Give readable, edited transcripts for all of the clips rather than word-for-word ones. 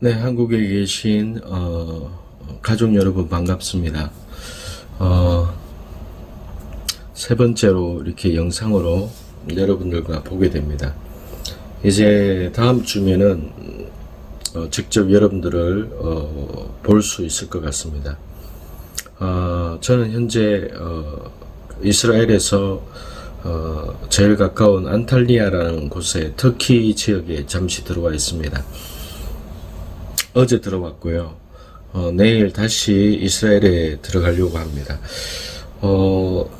네, 한국에 계신 가족 여러분 반갑습니다. 세 번째로 이렇게 영상으로 여러분들과 보게 됩니다. 이제 다음 주면은 직접 여러분들을 볼 수 있을 것 같습니다. 저는 현재 이스라엘에서 제일 가까운 안탈리아라는 곳에 터키 지역에 잠시 들어와 있습니다. 어제 들어왔고요. 내일 다시 이스라엘에 들어가려고 합니다.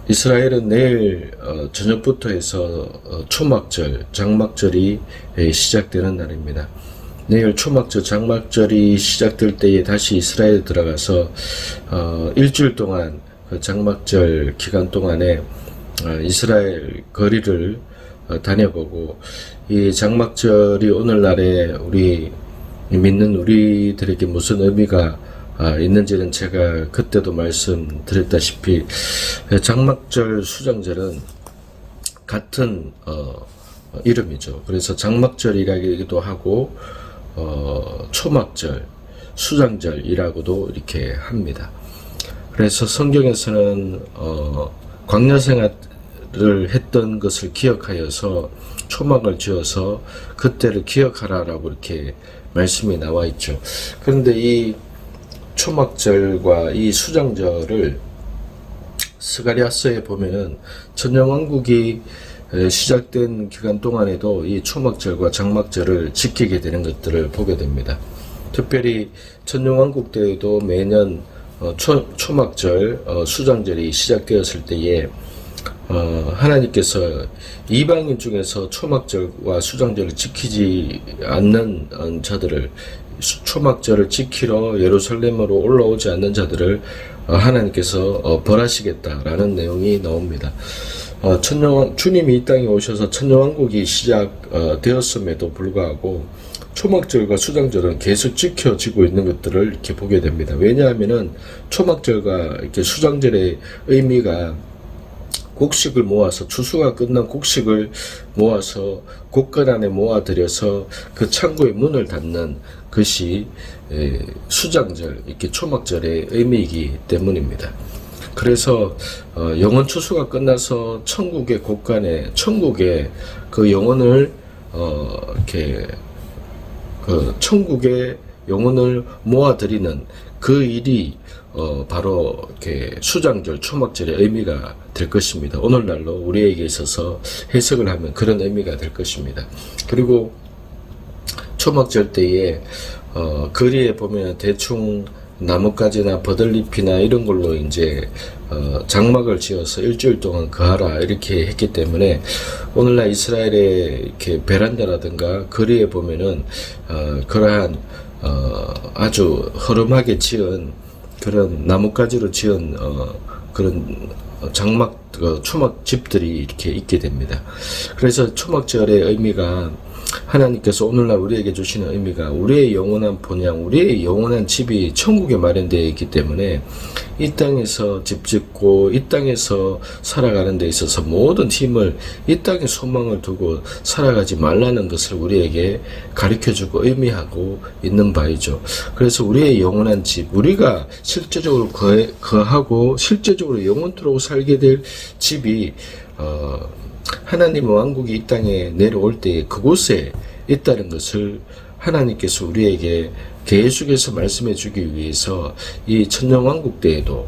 이스라엘은 내일 저녁부터 해서 초막절, 장막절이 시작되는 날입니다. 내일 초막절, 장막절이 시작될 때에 다시 이스라엘에 들어가서 일주일 동안 그 장막절 기간 동안에 이스라엘 거리를 다녀보고, 이 장막절이 오늘날에 우리 믿는 우리들에게 무슨 의미가 있는지는 제가 그때도 말씀드렸다시피 장막절, 수장절은 같은 이름이죠. 그래서 장막절이라기도 하고 초막절, 수장절이라고도 이렇게 합니다. 그래서 성경에서는 광야생활을 했던 것을 기억하여서 초막을 지어서 그때를 기억하라라고 이렇게 말씀이 나와 있죠. 그런데 이 초막절과 이 수장절을 스가랴서에 보면은 천년왕국이 시작된 기간 동안에도 이 초막절과 장막절을 지키게 되는 것들을 보게 됩니다. 특별히 천년왕국 때에도 매년 초막절, 수장절이 시작되었을 때에 하나님께서 이방인 중에서 초막절과 수장절을 지키지 않는 자들을, 초막절을 지키러 예루살렘으로 올라오지 않는 자들을 하나님께서 벌하시겠다라는 내용이 나옵니다. 주님이 이 땅에 오셔서 천년왕국이 시작되었음에도 불구하고 초막절과 수장절은 계속 지켜지고 있는 것들을 이렇게 보게 됩니다. 왜냐하면은 초막절과 이렇게 수장절의 의미가 곡식을 모아서, 추수가 끝난 곡식을 모아서 곡간 안에 모아들여서 그 창고의 문을 닫는 것이 수장절, 이렇게 초막절의 의미이기 때문입니다. 그래서 영혼 추수가 끝나서 천국의 곡간에, 천국의 그 영혼을 이렇게 그 천국의 영혼을 모아들이는 그 일이 바로 이렇게 수장절, 초막절의 의미가 될 것입니다. 오늘날로 우리에게 있어서 해석을 하면 그런 의미가 될 것입니다. 그리고 초막절 때에 거리에 보면 대충 나뭇가지나 버들잎이나 이런 걸로 이제 장막을 지어서 일주일 동안 거하라 이렇게 했기 때문에 오늘날 이스라엘의 이렇게 베란다라든가 거리에 보면은 그러한 아주 허름하게 지은 그런 나뭇가지로 지은 그런 장막, 초막 집들이 이렇게 있게 됩니다. 그래서 초막절의 의미가, 하나님께서 오늘날 우리에게 주시는 의미가 우리의 영원한 본향, 우리의 영원한 집이 천국에 마련되어 있기 때문에 이 땅에서 집 짓고 이 땅에서 살아가는 데 있어서 모든 힘을 이 땅에 소망을 두고 살아가지 말라는 것을 우리에게 가르쳐주고 의미하고 있는 바이죠. 그래서 우리의 영원한 집, 우리가 실제적으로 거하고 실제적으로 영원토록 살게 될 집이 하나님의 왕국이 이 땅에 내려올 때에 그곳에 있다는 것을 하나님께서 우리에게 계속해서 말씀해 주기 위해서 이 천년왕국 때에도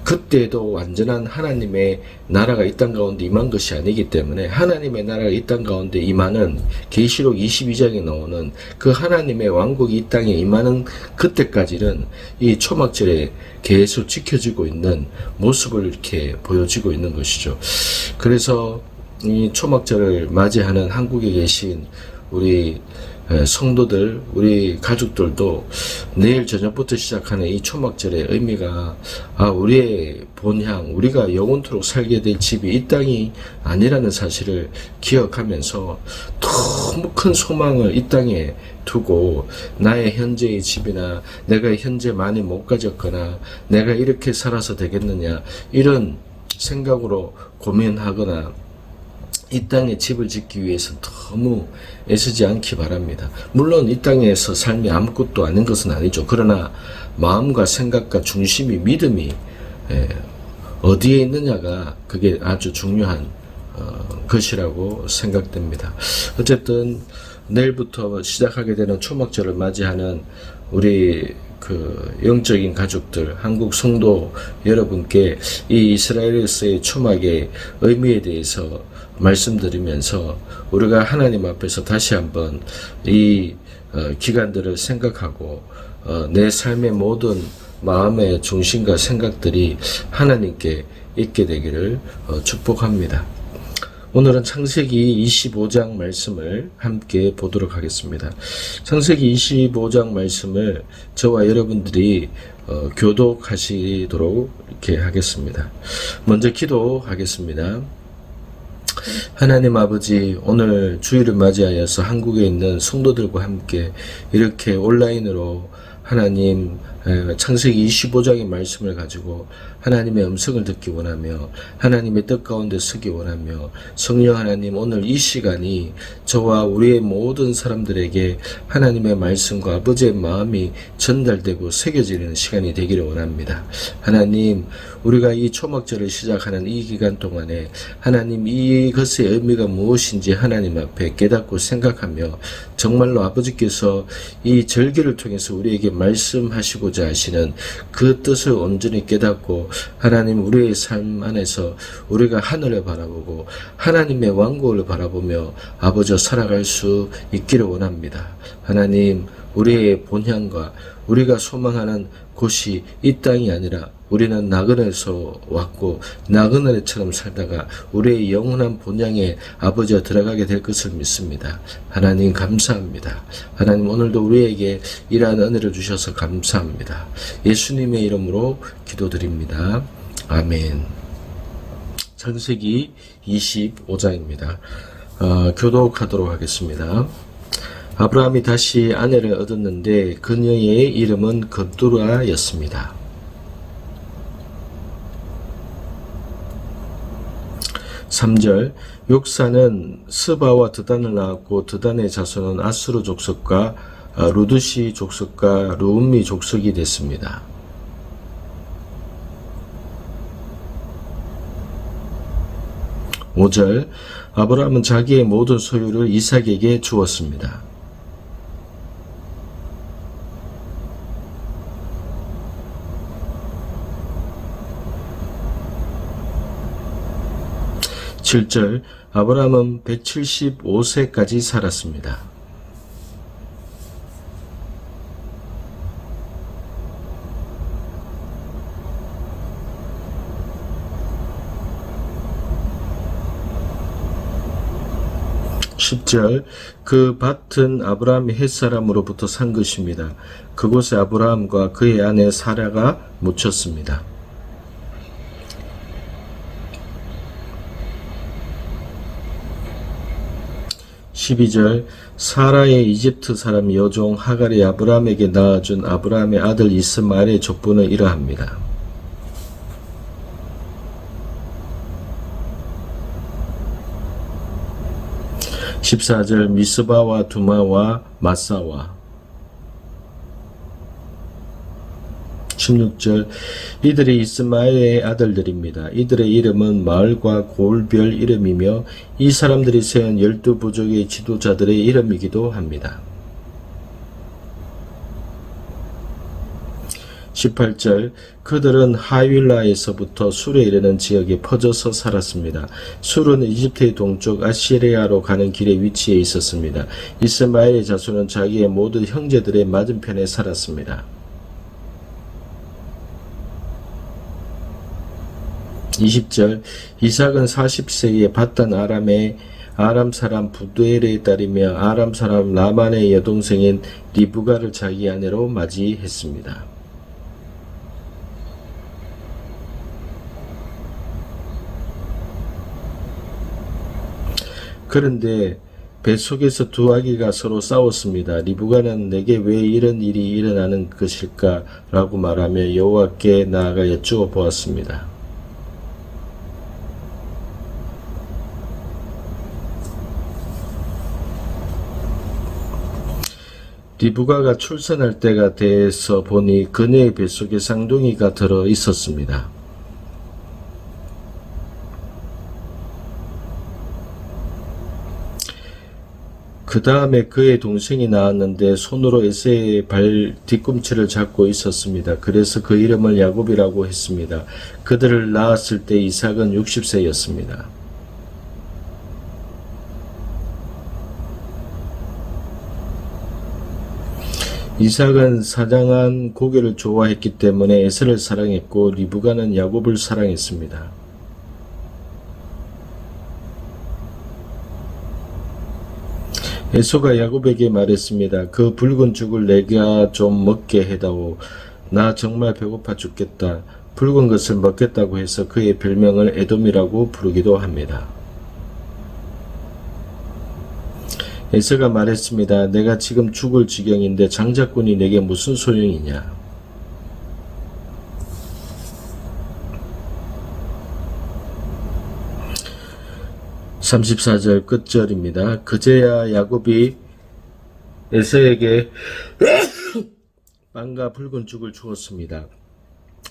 그때에도 완전한 하나님의 나라가 이 땅 가운데 임한 것이 아니기 때문에, 하나님의 나라가 이 땅 가운데 임하는 계시록 22장에 나오는 그 하나님의 왕국이 이 땅에 임하는 그때까지는 이 초막절에 계속 지켜지고 있는 모습을 이렇게 보여지고 있는 것이죠. 그래서 이 초막절을 맞이하는 한국에 계신 우리 성도들, 우리 가족들도 내일 저녁부터 시작하는 이 초막절의 의미가 우리의 본향, 우리가 영원토록 살게 될 집이 이 땅이 아니라는 사실을 기억하면서 너무 큰 소망을 이 땅에 두고 나의 현재의 집이나 내가 현재 많이 못 가졌거나 내가 이렇게 살아서 되겠느냐 이런 생각으로 고민하거나 이 땅에 집을 짓기 위해서 너무 애쓰지 않기 바랍니다. 물론 이 땅에서 삶이 아무것도 아닌 것은 아니죠. 그러나 마음과 생각과 중심이, 믿음이 어디에 있느냐가 그게 아주 중요한 것이라고 생각됩니다. 어쨌든 내일부터 시작하게 되는 초막절을 맞이하는 우리 영적인 가족들, 한국 성도 여러분께 이 이스라엘에서의 초막의 의미에 대해서 말씀드리면서 우리가 하나님 앞에서 다시 한번 이 기간들을 생각하고 내 삶의 모든 마음의 중심과 생각들이 하나님께 있게 되기를 축복합니다. 오늘은 창세기 25장 말씀을 함께 보도록 하겠습니다. 창세기 25장 말씀을 저와 여러분들이 교독하시도록 이렇게 하겠습니다. 먼저 기도하겠습니다. 하나님 아버지, 오늘 주일을 맞이하여서 한국에 있는 성도들과 함께 이렇게 온라인으로 하나님 창세기 25장의 말씀을 가지고 하나님의 음성을 듣기 원하며 하나님의 뜻 가운데 서기 원하며 성령 하나님, 오늘 이 시간이 저와 우리의 모든 사람들에게 하나님의 말씀과 아버지의 마음이 전달되고 새겨지는 시간이 되기를 원합니다. 하나님, 우리가 이 초막절을 시작하는 이 기간 동안에 하나님, 이것의 의미가 무엇인지 하나님 앞에 깨닫고 생각하며 정말로 아버지께서 이 절기를 통해서 우리에게 말씀하시고자 하시는 그 뜻을 온전히 깨닫고 하나님, 우리의 삶 안에서 우리가 하늘을 바라보고 하나님의 왕국을 바라보며 아버지 살아갈 수 있기를 원합니다. 하나님, 우리의 본향과 우리가 소망하는 곳이 이 땅이 아니라 우리는 나그네에서 왔고 나그네처럼 살다가 우리의 영원한 본향에 아버지가 들어가게 될 것을 믿습니다. 하나님 감사합니다. 하나님, 오늘도 우리에게 이러한 은혜를 주셔서 감사합니다. 예수님의 이름으로 기도드립니다. 아멘. 창세기 25장입니다. 교독하도록 하겠습니다. 아브라함이 다시 아내를 얻었는데 그녀의 이름은 겉두라였습니다. 3절, 욕사는 스바와 드단을 낳았고 드단의 자손은 아수르 족속과 루드시 족속과 루음미 족속이 됐습니다. 5절, 아브라함은 자기의 모든 소유를 이삭에게 주었습니다. 7절, 아브라함은 175세까지 살았습니다. 10절, 그 밭은 아브라함이 헷사람으로부터 산 것입니다. 그곳에 아브라함과 그의 아내 사라가 묻혔습니다. 12절, 사라의 이집트 사람 여종 하갈이 아브라함에게 낳아준 아브라함의 아들 이스마엘의 족보는 이러합니다. 14절, 미스바와 두마와 마사와. 16절, 이들이 이스마엘의 아들들입니다. 이들의 이름은 마을과 고을별 이름이며 이 사람들이 세운 12부족의 지도자들의 이름이기도 합니다. 18절, 그들은 하윌라에서부터 술에 이르는 지역에 퍼져서 살았습니다. 술은 이집트의 동쪽 아시리아로 가는 길의 위치에 있었습니다. 이스마엘의 자손은 자기의 모든 형제들의 맞은편에 살았습니다. 20절, 이삭은 40세에 밧단 아람의 아람 사람 부두엘의 딸이며 아람 사람 라만의 여동생인 리브가를 자기 아내로 맞이했습니다. 그런데 뱃속에서 두 아기가 서로 싸웠습니다. 리브가는 내게 왜 이런 일이 일어나는 것일까? 라고 말하며 여호와께 나아가 여쭈어 보았습니다. 리브가가 출산할 때가 돼서 보니 그녀의 뱃속에 쌍둥이가 들어 있었습니다. 그 다음에 그의 동생이 나왔는데 손으로 에서의 발 뒤꿈치를 잡고 있었습니다. 그래서 그 이름을 야곱이라고 했습니다. 그들을 낳았을 때 이삭은 60세였습니다. 이삭은 사장한 고기를 좋아했기 때문에 에서를 사랑했고 리브가는 야곱을 사랑했습니다. 에서가 야곱에게 말했습니다. 그 붉은 죽을 내가 좀 먹게 해다오. 나 정말 배고파 죽겠다. 붉은 것을 먹겠다고 해서 그의 별명을 에돔이라고 부르기도 합니다. 에서가 말했습니다. 내가 지금 죽을 지경인데 장자꾼이 내게 무슨 소용이냐. 34절 끝절입니다. 그제야 야곱이 에서에게 빵과 붉은 죽을 주었습니다.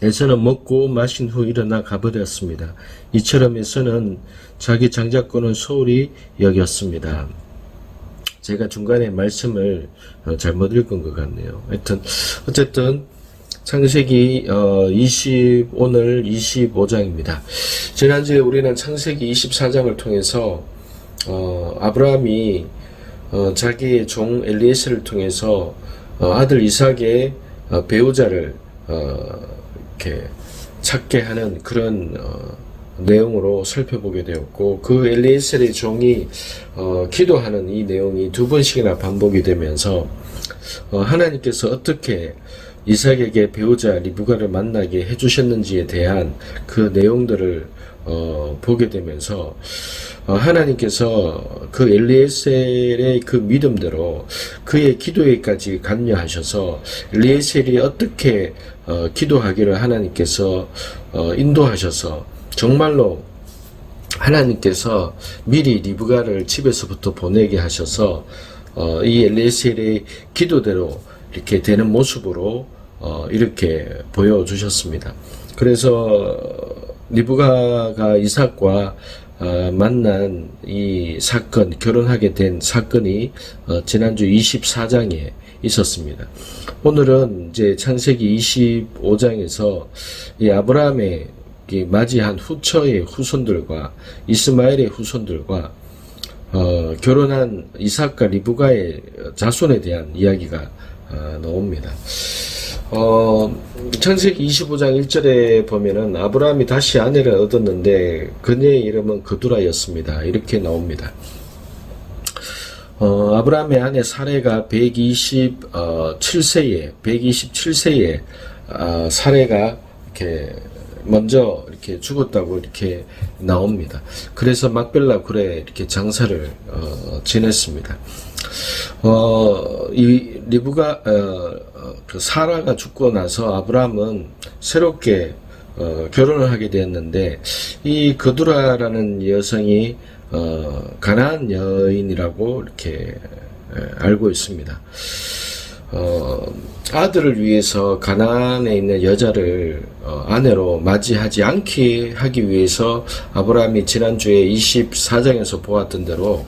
에서는 먹고 마신 후 일어나 가버렸습니다. 이처럼 에서는 자기 장자권을 소홀히 여겼습니다. 제가 중간에 말씀을 잘못 읽은 것 같네요. 하여튼 어쨌든 창세기 오늘 25장입니다. 지난주에 우리는 창세기 24장을 통해서 아브라함이 자기의 종 엘리에셀을 통해서 아들 이삭의 배우자를 이렇게 찾게 하는 그런 내용으로 살펴보게 되었고, 그 엘리에셀의 종이 기도하는 이 내용이 두 번씩이나 반복이 되면서 하나님께서 어떻게 이삭에게 배우자 리브가를 만나게 해주셨는지에 대한 그 내용들을 보게 되면서 하나님께서 그 엘리에셀의 그 믿음대로 그의 기도에까지 관여하셔서 엘리에셀이 어떻게 기도하기를 하나님께서 인도하셔서 정말로 하나님께서 미리 리브가를 집에서부터 보내게 하셔서 이 엘리에셀의 기도대로 이렇게 되는 모습으로 이렇게 보여주셨습니다. 그래서 리브가가 이삭과 만난 이 사건, 결혼하게 된 사건이 지난주 24장에 있었습니다. 오늘은 이제 창세기 25장에서 이 아브라함의 맞이한 후처의 후손들과 이스마엘의 후손들과 결혼한 이삭과 리브가의 자손에 대한 이야기가 나옵니다. 창세기 25장 1절에 보면은 아브라함이 다시 아내를 얻었는데 그녀의 이름은 그두라였습니다. 이렇게 나옵니다. 아브라함의 아내 사레가 127세에 사레가 이렇게 먼저 이렇게 죽었다고 이렇게 나옵니다. 그래서 막벨라 굴에 이렇게 장사를 지냈습니다. 이 리브가 그 사라가 죽고 나서 아브라함은 새롭게 결혼을 하게 되었는데, 이 그두라라는 여성이 가나안 여인이라고 이렇게 알고 있습니다. 아들을 위해서 가나안에 있는 여자를 아내로 맞이하지 않게 하기 위해서 아브라함이 지난주에 24장에서 보았던 대로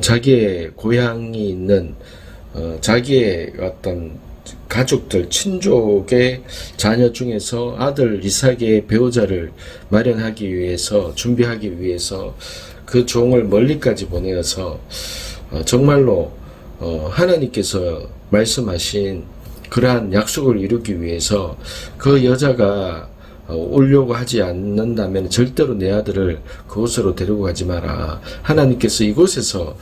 자기의 고향이 있는 자기의 어떤 가족들, 친족의 자녀 중에서 아들 이삭의 배우자를 마련하기 위해서, 준비하기 위해서 그 종을 멀리까지 보내어서 정말로 하나님께서 말씀하신 그러한 약속을 이루기 위해서 그 여자가 오려고 하지 않는다면 절대로 내 아들을 그곳으로 데리고 가지 마라. 하나님께서 이곳에서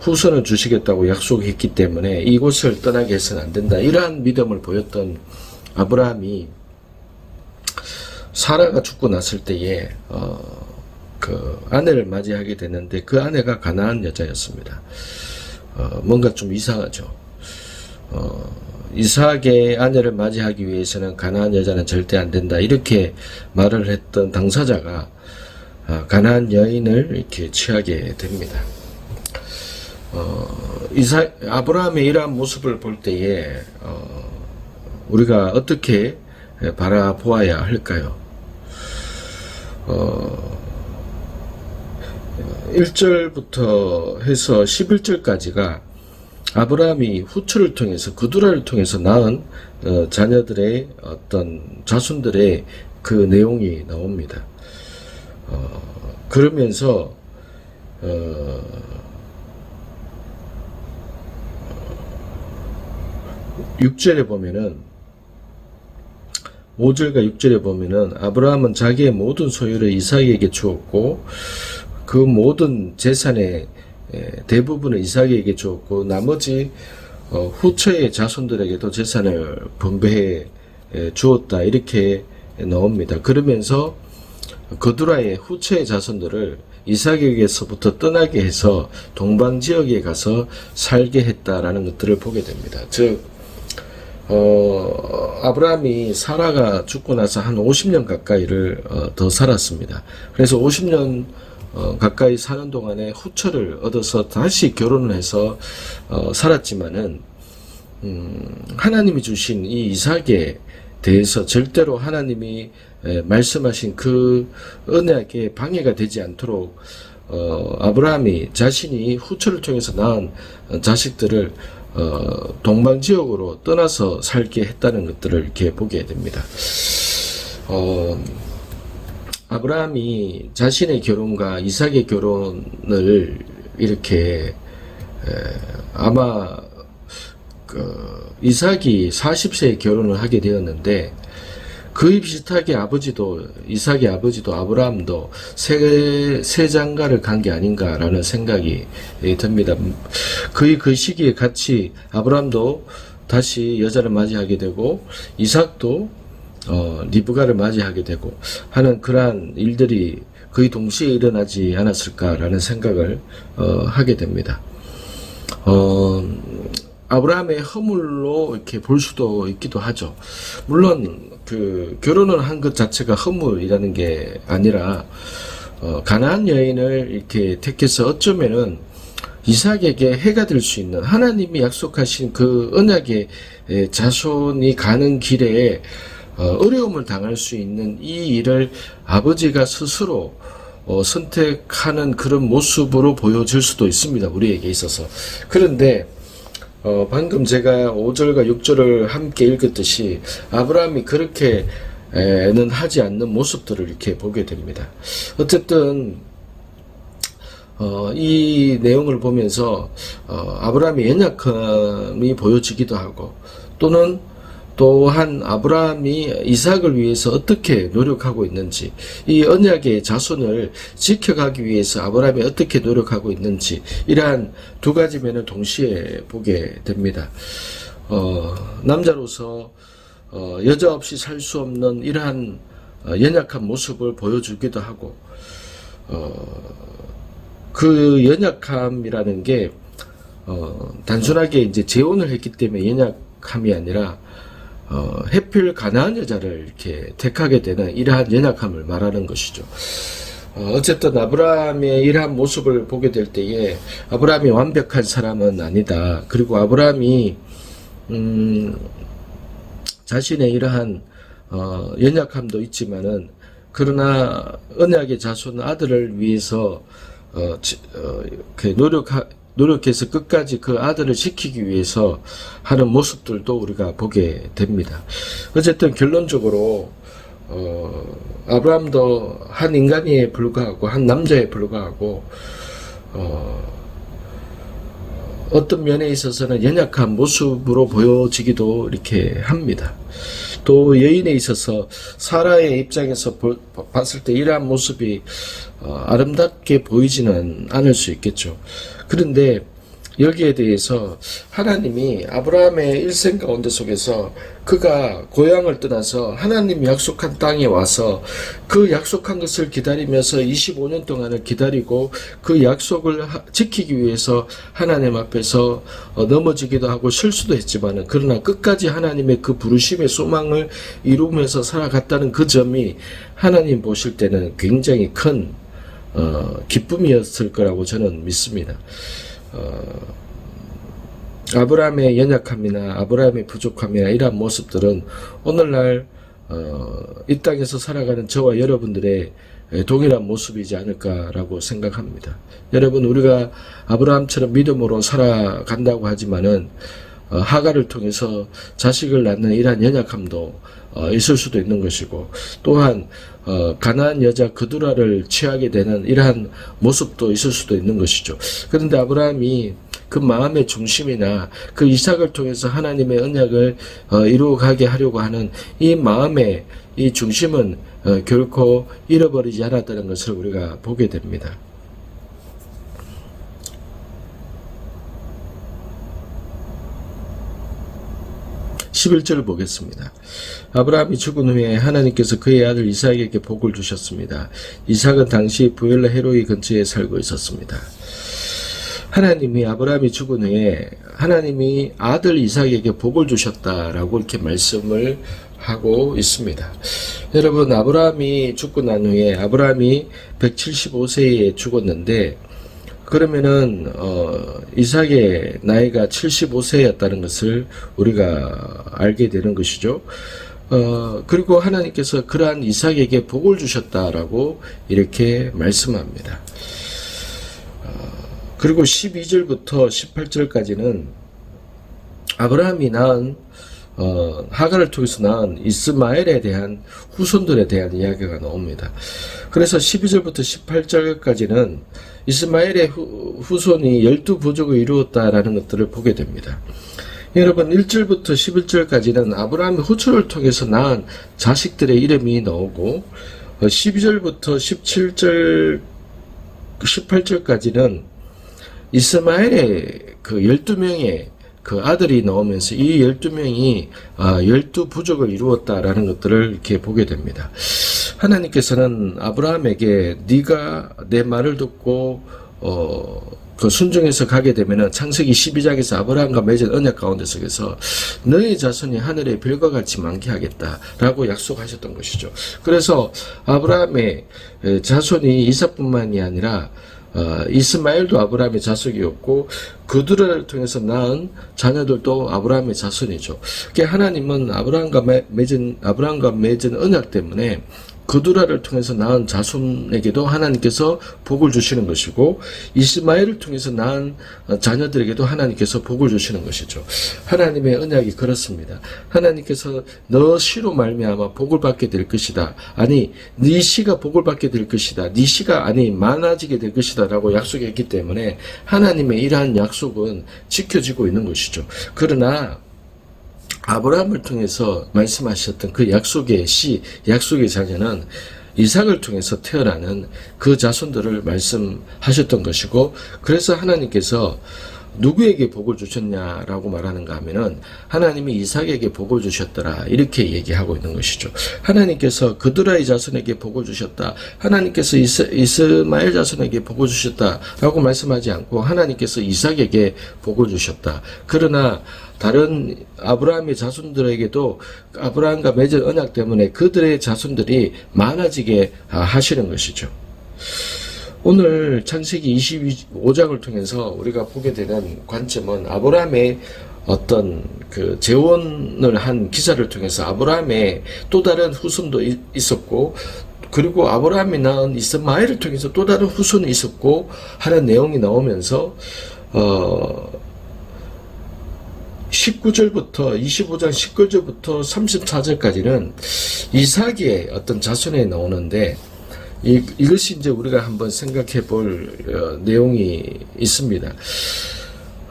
후손을 주시겠다고 약속했기 때문에 이곳을 떠나게 해서는 안 된다. 이러한 믿음을 보였던 아브라함이 사라가 죽고 났을 때에 그 아내를 맞이하게 됐는데 그 아내가 가나안 여자였습니다. 뭔가 좀 이상하죠. 이삭의 아내를 맞이하기 위해서는 가나안 여자는 절대 안 된다. 이렇게 말을 했던 당사자가 가나안 여인을 이렇게 취하게 됩니다. 아브라함의 이러한 모습을 볼 때에 우리가 어떻게 바라보아야 할까요? 1절부터 해서 11절까지가 아브라함이 후처를 통해서 그두라를 통해서 낳은 자녀들의 어떤 자손들의 그 내용이 나옵니다. 그러면서 6절에 보면은 5절과 6절에 보면은 아브라함은 자기의 모든 소유를 이삭에게 주었고 그 모든 재산의 대부분을 이삭에게 주었고 나머지 후처의 자손들에게도 재산을 분배해 주었다 이렇게 나옵니다. 그러면서 그두라의 후처의 자손들을 이삭에게서부터 떠나게 해서 동방 지역에 가서 살게 했다라는 것들을 보게 됩니다. 즉 아브라함이 사라가 죽고 나서 한 50년 가까이를 더 살았습니다. 그래서 50년 가까이 사는 동안에 후처를 얻어서 다시 결혼을 해서 살았지만은 하나님이 주신 이 이삭에 대해서 절대로 하나님이 말씀하신 그 언약에 방해가 되지 않도록 아브라함이 자신이 후처를 통해서 낳은 자식들을 동방 지역으로 떠나서 살게 했다는 것들을 이렇게 보게 됩니다. 아브라함이 자신의 결혼과 이삭의 결혼을 이렇게 아마 이삭이 40세에 결혼을 하게 되었는데 거의 비슷하게 이삭의 아버지도 아브라함도 세 장가를 간 게 아닌가라는 생각이 듭니다. 거의 그 시기에 같이 아브라함도 다시 여자를 맞이하게 되고 이삭도 리브가를 맞이하게 되고 하는 그러한 일들이 거의 동시에 일어나지 않았을까라는 생각을 하게 됩니다. 아브라함의 허물로 이렇게 볼 수도 있기도 하죠. 물론 그 결혼을 한 것 자체가 허물이라는 게 아니라 가나안 여인을 이렇게 택해서 어쩌면은 이삭에게 해가 될 수 있는 하나님이 약속하신 그 언약의 자손이 가는 길에 어려움을 당할 수 있는 이 일을 아버지가 스스로 선택하는 그런 모습으로 보여질 수도 있습니다. 우리에게 있어서. 그런데 방금 제가 5절과 6절을 함께 읽었듯이 아브라함이 그렇게는 하지 않는 모습들을 이렇게 보게 됩니다. 어쨌든 이 내용을 보면서 아브라함의 연약함이 보여지기도 하고 또한 아브라함이 이삭을 위해서 어떻게 노력하고 있는지, 이 언약의 자손을 지켜가기 위해서 아브라함이 어떻게 노력하고 있는지, 이러한 두 가지 면을 동시에 보게 됩니다. 남자로서 여자 없이 살 수 없는 이러한 연약한 모습을 보여주기도 하고, 그 연약함이라는 게 단순하게 이제 재혼을 했기 때문에 연약함이 아니라 해필 가나안 여자를 이렇게 택하게 되는 이러한 연약함을 말하는 것이죠. 어쨌든 아브라함의 이러한 모습을 보게 될 때에 아브라함이 완벽한 사람은 아니다. 그리고 아브라함이 자신의 이러한 연약함도 있지만은 그러나 언약의 자손 아들을 위해서 노력해서 끝까지 그 아들을 지키기 위해서 하는 모습들도 우리가 보게 됩니다. 어쨌든 결론적으로 아브라함도 한 인간에 불과하고 한 남자에 불과하고 어떤 면에 있어서는 연약한 모습으로 보여지기도 이렇게 합니다. 또 여인에 있어서 사라의 입장에서 봤을 때 이러한 모습이 아름답게 보이지는 않을 수 있겠죠. 그런데 여기에 대해서 하나님이 아브라함의 일생 가운데 속에서 그가 고향을 떠나서 하나님이 약속한 땅에 와서 그 약속한 것을 기다리면서 25년 동안을 기다리고 그 약속을 지키기 위해서 하나님 앞에서 넘어지기도 하고 실수도 했지만 그러나 끝까지 하나님의 그 부르심의 소망을 이루면서 살아갔다는 그 점이 하나님 보실 때는 굉장히 큰 기쁨이었을 거라고 저는 믿습니다. 아브라함의 연약함이나 아브라함의 부족함이나 이러한 모습들은 오늘날 이 땅에서 살아가는 저와 여러분들의 동일한 모습이지 않을까라고 생각합니다. 여러분, 우리가 아브라함처럼 믿음으로 살아간다고 하지만은 하갈을 통해서 자식을 낳는 이러한 연약함도 있을 수도 있는 것이고, 또한 가나안 여자 그두라를 취하게 되는 이러한 모습도 있을 수도 있는 것이죠. 그런데 아브라함이 그 마음의 중심이나 그 이삭을 통해서 하나님의 언약을 이루어가게 하려고 하는 이 마음의 이 중심은 결코 잃어버리지 않았다는 것을 우리가 보게 됩니다. 11절을 보겠습니다. 아브라함이 죽은 후에 하나님께서 그의 아들 이삭에게 복을 주셨습니다. 이삭은 당시 부엘라 헤로이 근처에 살고 있었습니다. 하나님이 아브라함이 죽은 후에 하나님이 아들 이삭에게 복을 주셨다라고 이렇게 말씀을 하고 있습니다. 여러분, 아브라함이 죽고 난 후에 아브라함이 175세에 죽었는데, 그러면은 이삭의 나이가 75세였다는 것을 우리가 알게 되는 것이죠. 그리고 하나님께서 그러한 이삭에게 복을 주셨다라고 이렇게 말씀합니다. 그리고 12절부터 18절까지는 아브라함이 낳은 하갈을 통해서 낳은 이스마엘에 대한 후손들에 대한 이야기가 나옵니다. 그래서 12절부터 18절까지는 이스마엘의 후손이 12부족을 이루었다라는 것들을 보게 됩니다. 여러분, 1절부터 11절까지는 아브라함의 후손을 통해서 낳은 자식들의 이름이 나오고, 12절부터 17절, 18절까지는 이스마엘의 그 12명의 그 아들이 나오면서 이 12명이 12부족을 이루었다라는 것들을 이렇게 보게 됩니다. 하나님께서는 아브라함에게 네가 내 말을 듣고 그 순종해서 가게 되면은 창세기 12장에서 아브라함과 맺은 언약 가운데 속에서 너의 자손이 하늘의 별과 같이 많게 하겠다라고 약속하셨던 것이죠. 그래서 아브라함의 자손이 이삭뿐만이 아니라 이스마엘도 아브라함의 자손이었고, 그들을 통해서 낳은 자녀들도 아브라함의 자손이죠. 하나님은 아브라함과 맺은 언약 때문에 그두라를 통해서 낳은 자손에게도 하나님께서 복을 주시는 것이고, 이스마엘을 통해서 낳은 자녀들에게도 하나님께서 복을 주시는 것이죠. 하나님의 언약이 그렇습니다. 하나님께서 너 씨로 말미암아 복을 받게 될 것이다. 아니, 네 씨가 복을 받게 될 것이다. 네 씨가 아니 많아지게 될 것이다 라고 약속했기 때문에 하나님의 이러한 약속은 지켜지고 있는 것이죠. 그러나 아브라함을 통해서 말씀하셨던 그 약속의 씨, 약속의 자녀는 이삭을 통해서 태어나는 그 자손들을 말씀하셨던 것이고, 그래서 하나님께서 누구에게 복을 주셨냐라고 말하는가 하면은 하나님이 이삭에게 복을 주셨더라 이렇게 얘기하고 있는 것이죠. 하나님께서 그두라의 자손에게 복을 주셨다, 하나님께서 이스마엘 자손에게 복을 주셨다라고 말씀하지 않고 하나님께서 이삭에게 복을 주셨다. 그러나 다른 아브라함의 자손들에게도 아브라함과 맺은 언약 때문에 그들의 자손들이 많아지게 하시는 것이죠. 오늘 창세기 25장을 통해서 우리가 보게 되는 관점은 아브라함의 어떤 그 재혼을 한 기사를 통해서 아브라함의 또 다른 후손도 있었고, 그리고 아브라함이 낳은 이스마엘을 통해서 또 다른 후손이 있었고 하는 내용이 나오면서 19절부터 25장 19절부터 34절까지는 이삭의 어떤 자손에 나오는데, 이것이 이제 우리가 한번 생각해 볼 내용이 있습니다.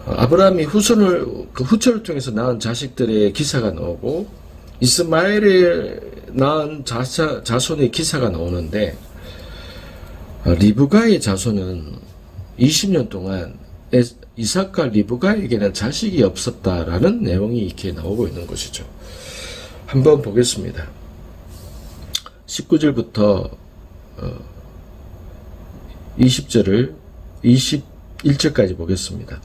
아브라함이 후손을 통해서 낳은 자식들의 기사가 나오고, 이스마엘에 낳은 자손의 기사가 나오는데, 리브가의 자손은 20년 동안 이삭과 리브가에게는 자식이 없었다라는 내용이 이렇게 나오고 있는 것이죠. 한번 보겠습니다. 19절부터 20절을 21절까지 보겠습니다.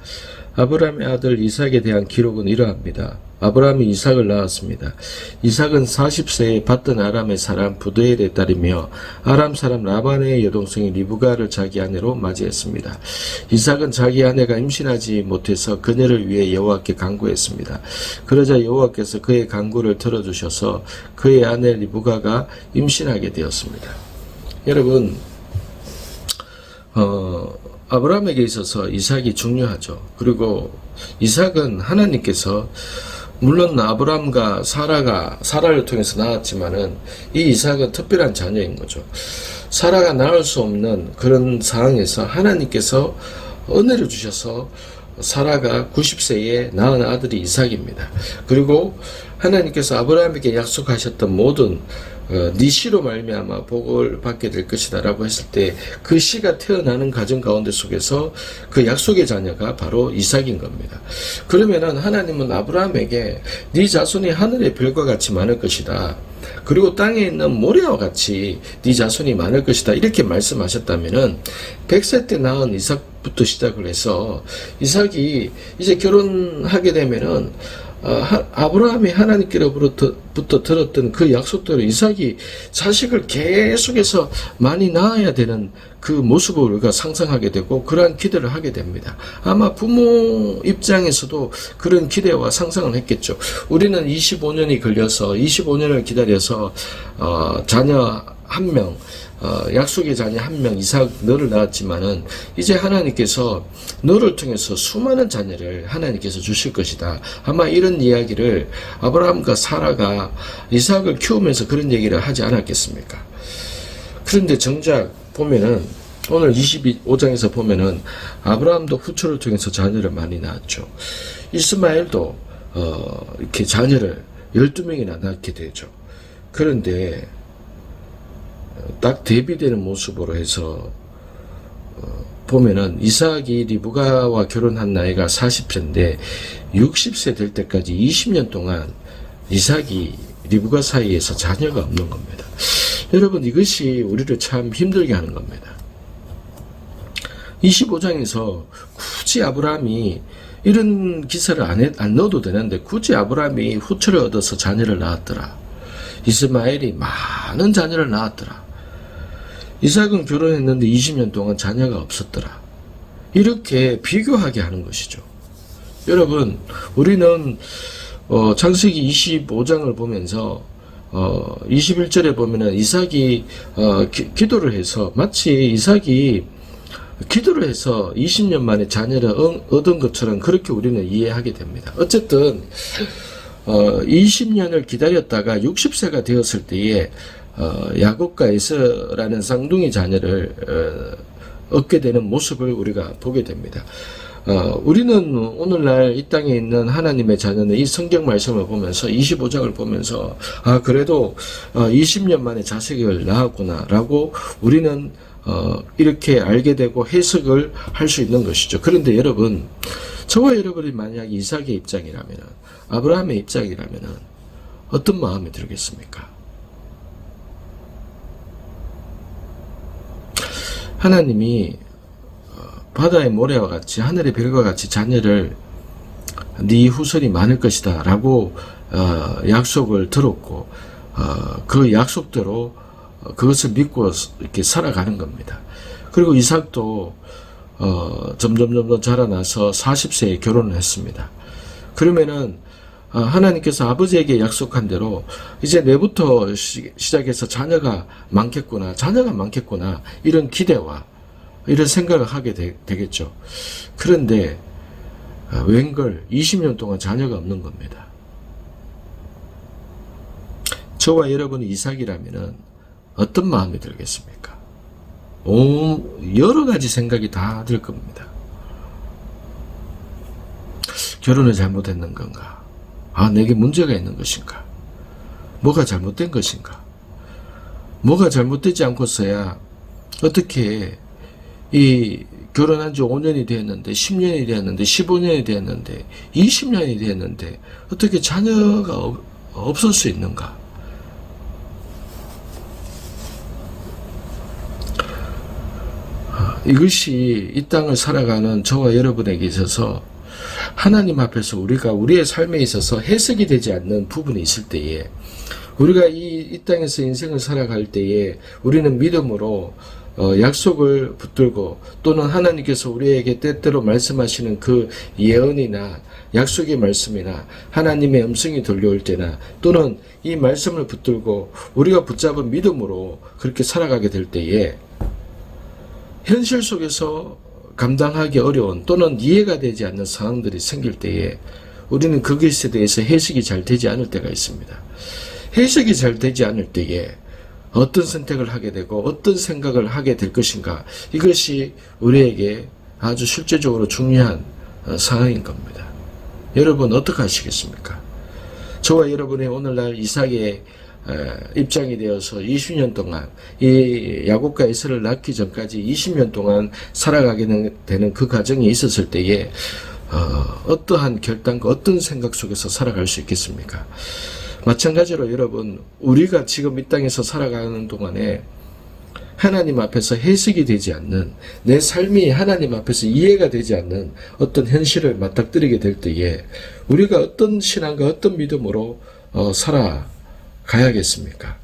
아브라함의 아들 이삭에 대한 기록은 이러합니다. 아브라함이 이삭을 낳았습니다. 이삭은 40세에 밧든 아람의 사람 부드엘의 딸이며 아람 사람 라반의 여동생인 리브가를 자기 아내로 맞이했습니다. 이삭은 자기 아내가 임신하지 못해서 그녀를 위해 여호와께 간구했습니다. 그러자 여호와께서 그의 간구를 들어주셔서 그의 아내 리브가가 임신하게 되었습니다. 여러분, 아브라함에게 있어서 이삭이 중요하죠. 그리고 이삭은 하나님께서 물론 아브라함과 사라를 통해서 낳았지만은 이 이삭은 특별한 자녀인 거죠. 사라가 낳을 수 없는 그런 상황에서 하나님께서 은혜를 주셔서 사라가 90세에 낳은 아들이 이삭입니다. 그리고 하나님께서 아브라함에게 약속하셨던 모든 네 씨로 말미암아 복을 받게 될 것이다 라고 했을 때 그 씨가 태어나는 가정 가운데 속에서 그 약속의 자녀가 바로 이삭인 겁니다. 그러면은 하나님은 아브라함에게 네 자손이 하늘의 별과 같이 많을 것이다. 그리고 땅에 있는 모래와 같이 네 자손이 많을 것이다. 이렇게 말씀하셨다면은 100세 때 낳은 이삭부터 시작을 해서 이삭이 이제 결혼하게 되면은 아브라함이 하나님께로부터 들었던 그 약속대로 이삭이 자식을 계속해서 많이 낳아야 되는 그 모습을 우리가 상상하게 되고 그러한 기대를 하게 됩니다. 아마 부모 입장에서도 그런 기대와 상상을 했겠죠. 우리는 25년이 걸려서 25년을 기다려서 자녀 한 명, 약속의 자녀 한 명 이삭 너를 낳았지만은 이제 하나님께서 너를 통해서 수많은 자녀를 하나님께서 주실 것이다. 아마 이런 이야기를 아브라함과 사라가 이삭을 키우면서 그런 얘기를 하지 않았겠습니까? 그런데 정작 보면은 오늘 25장에서 보면은 아브라함도 후처를 통해서 자녀를 많이 낳았죠. 이스마엘도 이렇게 자녀를 12명이나 낳게 되죠. 그런데 딱 대비되는 모습으로 해서 보면은 이삭이 리브가와 결혼한 나이가 40세인데 60세 될 때까지 20년 동안 이삭이 리브가 사이에서 자녀가 없는 겁니다. 여러분, 이것이 우리를 참 힘들게 하는 겁니다. 25장에서 굳이 아브라함이 이런 기사를 안 넣어도 되는데 굳이 아브라함이 후처를 얻어서 자녀를 낳았더라. 이스마엘이 많은 자녀를 낳았더라. 이삭은 결혼했는데 20년 동안 자녀가 없었더라. 이렇게 비교하게 하는 것이죠. 여러분, 우리는 창세기 25장을 보면서 21절에 보면은 이삭이 기도를 해서 마치 이삭이 기도를 해서 20년 만에 자녀를 얻은 것처럼 그렇게 우리는 이해하게 됩니다. 어쨌든 20년을 기다렸다가 60세가 되었을 때에 야곱과 에서라는 쌍둥이 자녀를 얻게 되는 모습을 우리가 보게 됩니다. 우리는 오늘날 이 땅에 있는 하나님의 자녀는 이 성경 말씀을 보면서 25장을 보면서 그래도 20년 만에 자식을 낳았구나 라고 우리는 이렇게 알게 되고 해석을 할 수 있는 것이죠. 그런데 여러분, 저와 여러분이 만약 이삭의 입장이라면, 아브라함의 입장이라면 어떤 마음이 들겠습니까? 하나님이 바다의 모래와 같이 하늘의 별과 같이 자녀를 네 후손이 많을 것이다 라고 약속을 들었고 그 약속대로 그것을 믿고 이렇게 살아가는 겁니다. 그리고 이삭도 점점 자라나서 40세에 결혼을 했습니다. 그러면은 하나님께서 아버지에게 약속한 대로 이제 내부터 시작해서 자녀가 많겠구나 이런 기대와 이런 생각을 하게 되겠죠. 그런데 웬걸 20년 동안 자녀가 없는 겁니다. 저와 여러분이 이삭이라면 어떤 마음이 들겠습니까? 여러 가지 생각이 다 들 겁니다. 결혼을 잘못했는 건가? 내게 문제가 있는 것인가? 뭐가 잘못된 것인가? 뭐가 잘못되지 않고서야 어떻게 이 결혼한 지 5년이 되었는데 10년이 되었는데 15년이 되었는데 20년이 되었는데 어떻게 자녀가 없을 수 있는가? 이것이 이 땅을 살아가는 저와 여러분에게 있어서 하나님 앞에서 우리가 우리의 삶에 있어서 해석이 되지 않는 부분이 있을 때에, 우리가 이 땅에서 인생을 살아갈 때에 우리는 믿음으로 약속을 붙들고, 또는 하나님께서 우리에게 때때로 말씀하시는 그 예언이나 약속의 말씀이나 하나님의 음성이 들려올 때나, 또는 이 말씀을 붙들고 우리가 붙잡은 믿음으로 그렇게 살아가게 될 때에, 현실 속에서 감당하기 어려운 또는 이해가 되지 않는 상황들이 생길 때에 우리는 그것에 대해서 해석이 잘 되지 않을 때가 있습니다. 해석이 잘 되지 않을 때에 어떤 선택을 하게 되고 어떤 생각을 하게 될 것인가, 이것이 우리에게 아주 실제적으로 중요한 상황인 겁니다. 여러분 어떻게 하시겠습니까? 저와 여러분의 오늘날 이삭의 입장이 되어서 20년 동안, 이 야곱과 에서를 낳기 전까지 20년 동안 살아가게 되는 그 과정이 있었을 때에 어떠한 결단과 어떤 생각 속에서 살아갈 수 있겠습니까? 마찬가지로 여러분, 우리가 지금 이 땅에서 살아가는 동안에 하나님 앞에서 해석이 되지 않는, 내 삶이 하나님 앞에서 이해가 되지 않는 어떤 현실을 맞닥뜨리게 될 때에 우리가 어떤 신앙과 어떤 믿음으로 살아가야겠습니까?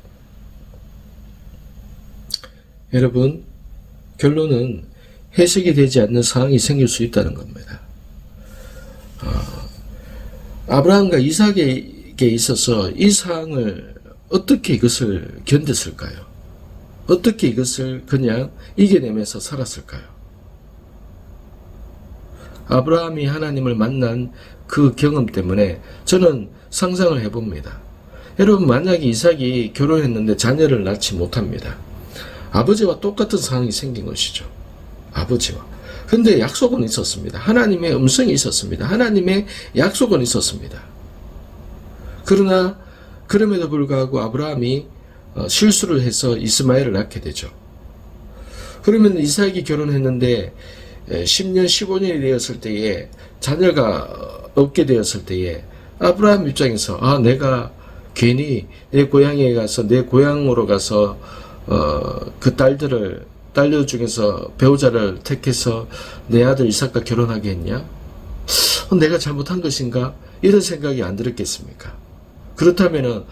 여러분, 결론은 해석이 되지 않는 상황이 생길 수 있다는 겁니다. 아브라함과 이삭에게 있어서 이 상황을 어떻게 이것을 견뎠을까요? 어떻게 이것을 그냥 이겨내면서 살았을까요? 아브라함이 하나님을 만난 그 경험 때문에 저는 상상을 해봅니다. 여러분, 만약에 이삭이 결혼했는데 자녀를 낳지 못합니다. 아버지와 똑같은 상황이 생긴 것이죠. 아버지와. 근데 약속은 있었습니다. 하나님의 음성이 있었습니다. 하나님의 약속은 있었습니다. 그러나 그럼에도 불구하고 아브라함이 실수를 해서 이스마엘을 낳게 되죠. 그러면 이삭이 결혼했는데 10년, 15년이 되었을 때에 자녀가 없게 되었을 때에 아브라함 입장에서 내가 괜히 내 고향에 가서, 내 고향으로 가서 그 딸들 중에서 배우자를 택해서 내 아들 이삭과 결혼하게 했냐? 내가 잘못한 것인가? 이런 생각이 안 들었겠습니까? 그렇다면은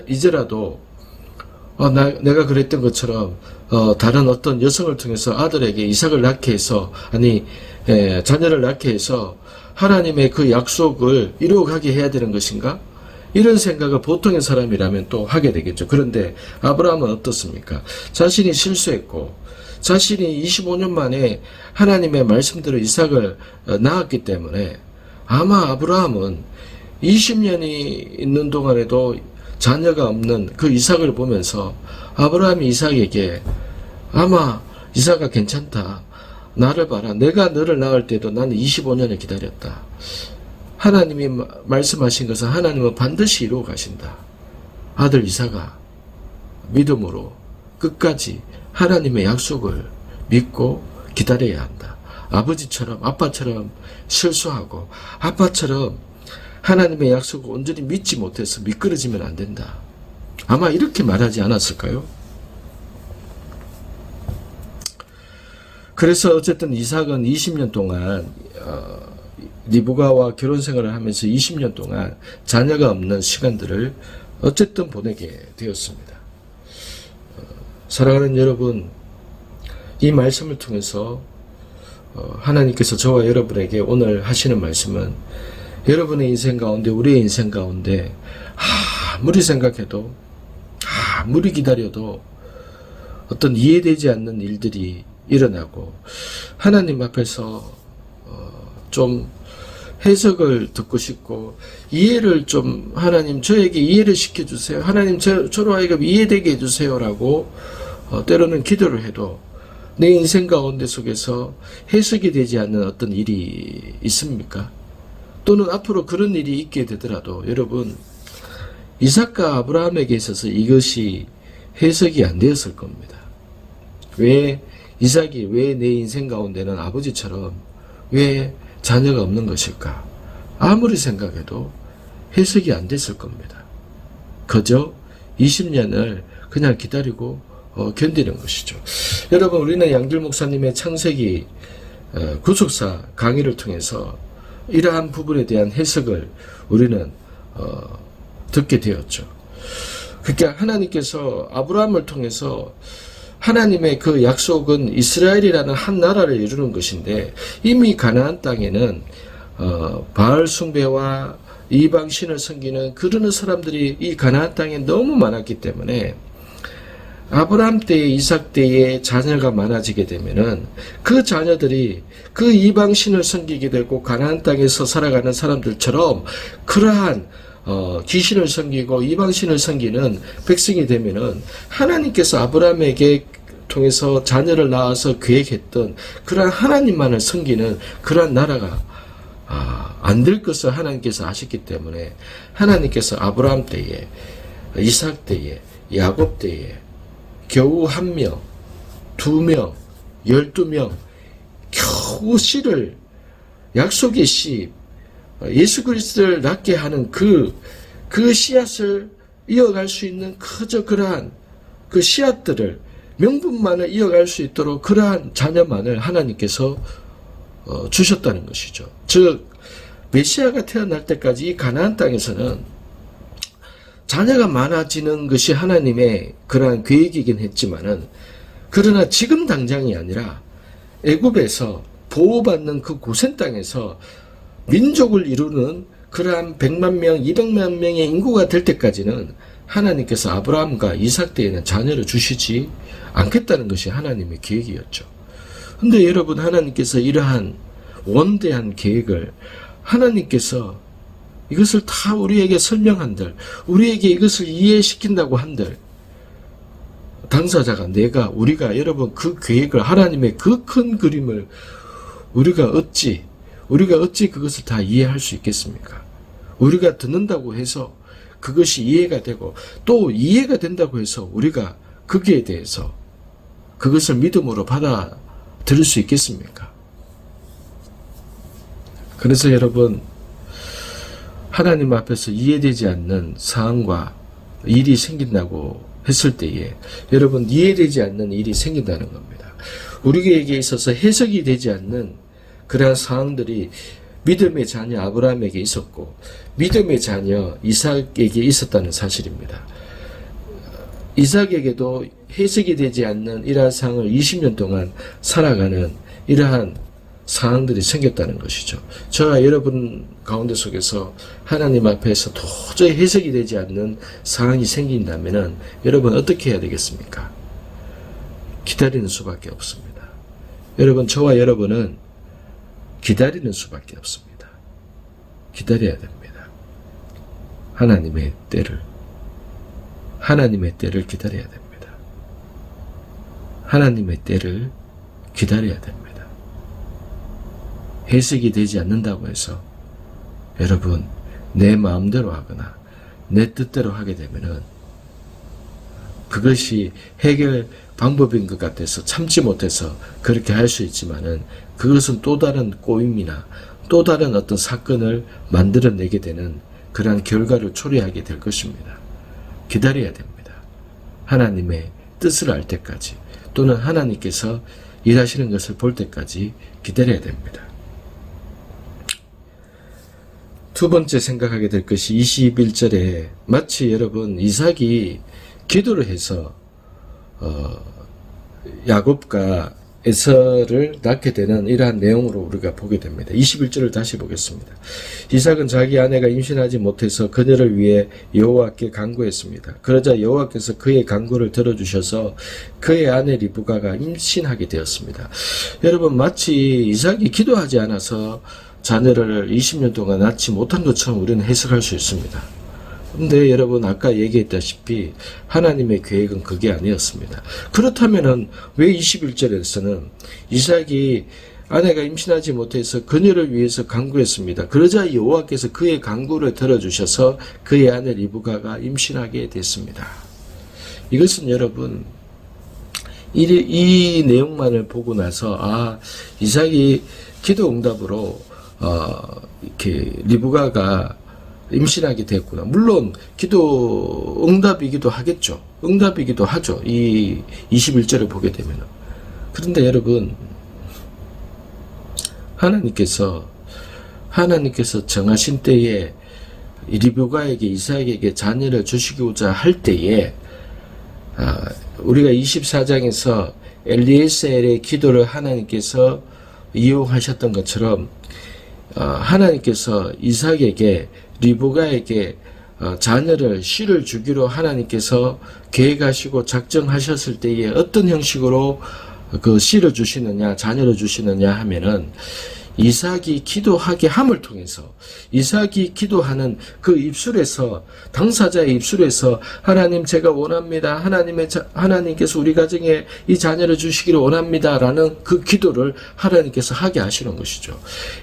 이제라도 내가 그랬던 것처럼 다른 어떤 여성을 통해서 아들에게 이삭을 낳게 해서, 자녀를 낳게 해서 하나님의 그 약속을 이루어가게 해야 되는 것인가? 이런 생각을 보통의 사람이라면 또 하게 되겠죠. 그런데 아브라함은 어떻습니까? 자신이 실수했고 자신이 25년 만에 하나님의 말씀대로 이삭을 낳았기 때문에 아마 아브라함은 20년이 있는 동안에도 자녀가 없는 그 이삭을 보면서 아브라함이 이삭에게 아마 이삭아 괜찮다. 나를 봐라. 내가 너를 낳을 때도 나는 25년을 기다렸다. 하나님이 말씀하신 것은 하나님은 반드시 이루어 가신다. 아들 이삭아, 믿음으로 끝까지 하나님의 약속을 믿고 기다려야 한다. 아버지처럼, 아빠처럼 실수하고 아빠처럼 하나님의 약속을 온전히 믿지 못해서 미끄러지면 안 된다. 아마 이렇게 말하지 않았을까요? 그래서 어쨌든 이삭은 20년 동안 리브가와 결혼 생활을 하면서 20년 동안 자녀가 없는 시간들을 어쨌든 보내게 되었습니다. 사랑하는 여러분, 이 말씀을 통해서 하나님께서 저와 여러분에게 오늘 하시는 말씀은, 여러분의 인생 가운데, 우리의 인생 가운데 아무리 생각해도, 아무리 기다려도 어떤 이해되지 않는 일들이 일어나고, 하나님 앞에서 좀 해석을 듣고 싶고, 이해를 좀, 하나님 저에게 이해를 시켜주세요. 하나님 저로 하여금 이해되게 해주세요라고 때로는 기도를 해도 내 인생 가운데 속에서 해석이 되지 않는 어떤 일이 있습니까? 또는 앞으로 그런 일이 있게 되더라도 여러분, 이삭과 아브라함에게 있어서 이것이 해석이 안 되었을 겁니다. 왜 이삭이 왜 내 인생 가운데는 아버지처럼 왜 자녀가 없는 것일까? 아무리 생각해도 해석이 안 됐을 겁니다. 그저 20년을 그냥 기다리고 견디는 것이죠. 여러분, 우리는 양길 목사님의 창세기 구속사 강의를 통해서 이러한 부분에 대한 해석을 우리는 듣게 되었죠. 그러니까 하나님께서 아브라함을 통해서 하나님의 그 약속은 이스라엘이라는 한 나라를 이루는 것인데, 이미 가나안 땅에는 바알 숭배와 이방신을 섬기는 그러는 사람들이 이 가나안 땅에 너무 많았기 때문에, 아브라함 때에 이삭 때에 자녀가 많아지게 되면은 그 자녀들이 그 이방신을 섬기게 되고 가나안 땅에서 살아가는 사람들처럼 그러한 귀신을 섬기고 이방신을 섬기는 백성이 되면은 하나님께서 아브라함에게 통해서 자녀를 낳아서 계획했던 그러한 하나님만을 섬기는 그러한 나라가 안 될 것을 하나님께서 아셨기 때문에, 하나님께서 아브라함 때에, 이삭 때에, 야곱 때에 겨우 1명, 2명, 12명 겨우 씨를, 약속의 씨, 예수 그리스도를 낳게 하는 그 씨앗을 이어갈 수 있는 그저 그러한 그 씨앗들을, 명분만을 이어갈 수 있도록 그러한 자녀만을 하나님께서 주셨다는 것이죠. 즉 메시아가 태어날 때까지 이 가나안 땅에서는 자녀가 많아지는 것이 하나님의 그러한 계획이긴 했지만은, 그러나 지금 당장이 아니라 애굽에서 보호받는 그 고센 땅에서 민족을 이루는 그러한 100만 명, 200만 명의 인구가 될 때까지는 하나님께서 아브라함과 이삭 때에는 자녀를 주시지 않겠다는 것이 하나님의 계획이었죠. 근데 여러분, 하나님께서 이러한 원대한 계획을 하나님께서 이것을 다 우리에게 설명한들, 우리에게 이것을 이해시킨다고 한들, 당사자가 우리가 여러분 그 계획을, 하나님의 그 큰 그림을 우리가 어찌 그것을 다 이해할 수 있겠습니까? 우리가 듣는다고 해서 그것이 이해가 되고, 또 이해가 된다고 해서 우리가 거기에 대해서 그것을 믿음으로 받아들일 수 있겠습니까? 그래서 여러분, 하나님 앞에서 이해되지 않는 사항과 일이 생긴다고 했을 때에, 여러분, 이해되지 않는 일이 생긴다는 겁니다. 우리에게 있어서 해석이 되지 않는 그러한 사항들이 믿음의 자녀 아브라함에게 있었고, 믿음의 자녀 이삭에게 있었다는 사실입니다. 이삭에게도 해석이 되지 않는 이러한 상황을 20년 동안 살아가는 이러한 상황들이 생겼다는 것이죠. 저와 여러분 가운데 속에서 하나님 앞에서 도저히 해석이 되지 않는 상황이 생긴다면 여러분 어떻게 해야 되겠습니까? 기다리는 수밖에 없습니다. 여러분, 저와 여러분은 기다리는 수밖에 없습니다. 기다려야 됩니다. 하나님의 때를 기다려야 됩니다. 하나님의 때를 기다려야 됩니다. 해석이 되지 않는다고 해서 여러분 내 마음대로 하거나 내 뜻대로 하게 되면은 그것이 해결 방법인 것 같아서 참지 못해서 그렇게 할 수 있지만은, 그것은 또 다른 꼬임이나 또 다른 어떤 사건을 만들어내게 되는 그러한 결과를 초래하게 될 것입니다. 기다려야 됩니다. 하나님의 뜻을 알 때까지, 또는 하나님께서 일하시는 것을 볼 때까지 기다려야 됩니다. 두 번째 생각하게 될 것이 21절에 마치 여러분 이삭이 기도를 해서 야곱과 에서를 낳게 되는 이러한 내용으로 우리가 보게 됩니다. 21절을 다시 보겠습니다. 이삭은 자기 아내가 임신하지 못해서 그녀를 위해 여호와께 간구했습니다. 그러자 여호와께서 그의 간구를 들어주셔서 그의 아내 리브가가 임신하게 되었습니다. 여러분, 마치 이삭이 기도하지 않아서 자녀를 20년 동안 낳지 못한 것처럼 우리는 해석할 수 있습니다. 근데 여러분, 아까 얘기했다시피 하나님의 계획은 그게 아니었습니다. 그렇다면은 왜 21절에서는 이삭이 아내가 임신하지 못해서 그녀를 위해서 간구했습니다. 그러자 여호와께서 그의 간구를 들어주셔서 그의 아내 리브가가 임신하게 됐습니다. 이것은 여러분, 이 내용만을 보고 나서 이삭이 기도 응답으로 이렇게 리브가가 임신하게 됐구나. 물론 기도 응답이기도 하겠죠. 응답이기도 하죠. 이 21절을 보게 되면. 그런데 여러분, 하나님께서 정하신 때에 리브가에게 이삭에게 자녀를 주시고자 할 때에 우리가 24장에서 엘리에셀의 기도를 하나님께서 이용하셨던 것처럼 하나님께서 이삭에게 리브가에게 자녀를 씨를 주기로 하나님께서 계획하시고 작정하셨을 때에 어떤 형식으로 그 씨를 주시느냐 자녀를 주시느냐 하면은 이삭이 기도하게 함을 통해서 이삭이 기도하는 그 입술에서 당사자의 입술에서 하나님 제가 원합니다. 하나님께서 우리 가정에 이 자녀를 주시기를 원합니다. 라는 그 기도를 하나님께서 하게 하시는 것이죠.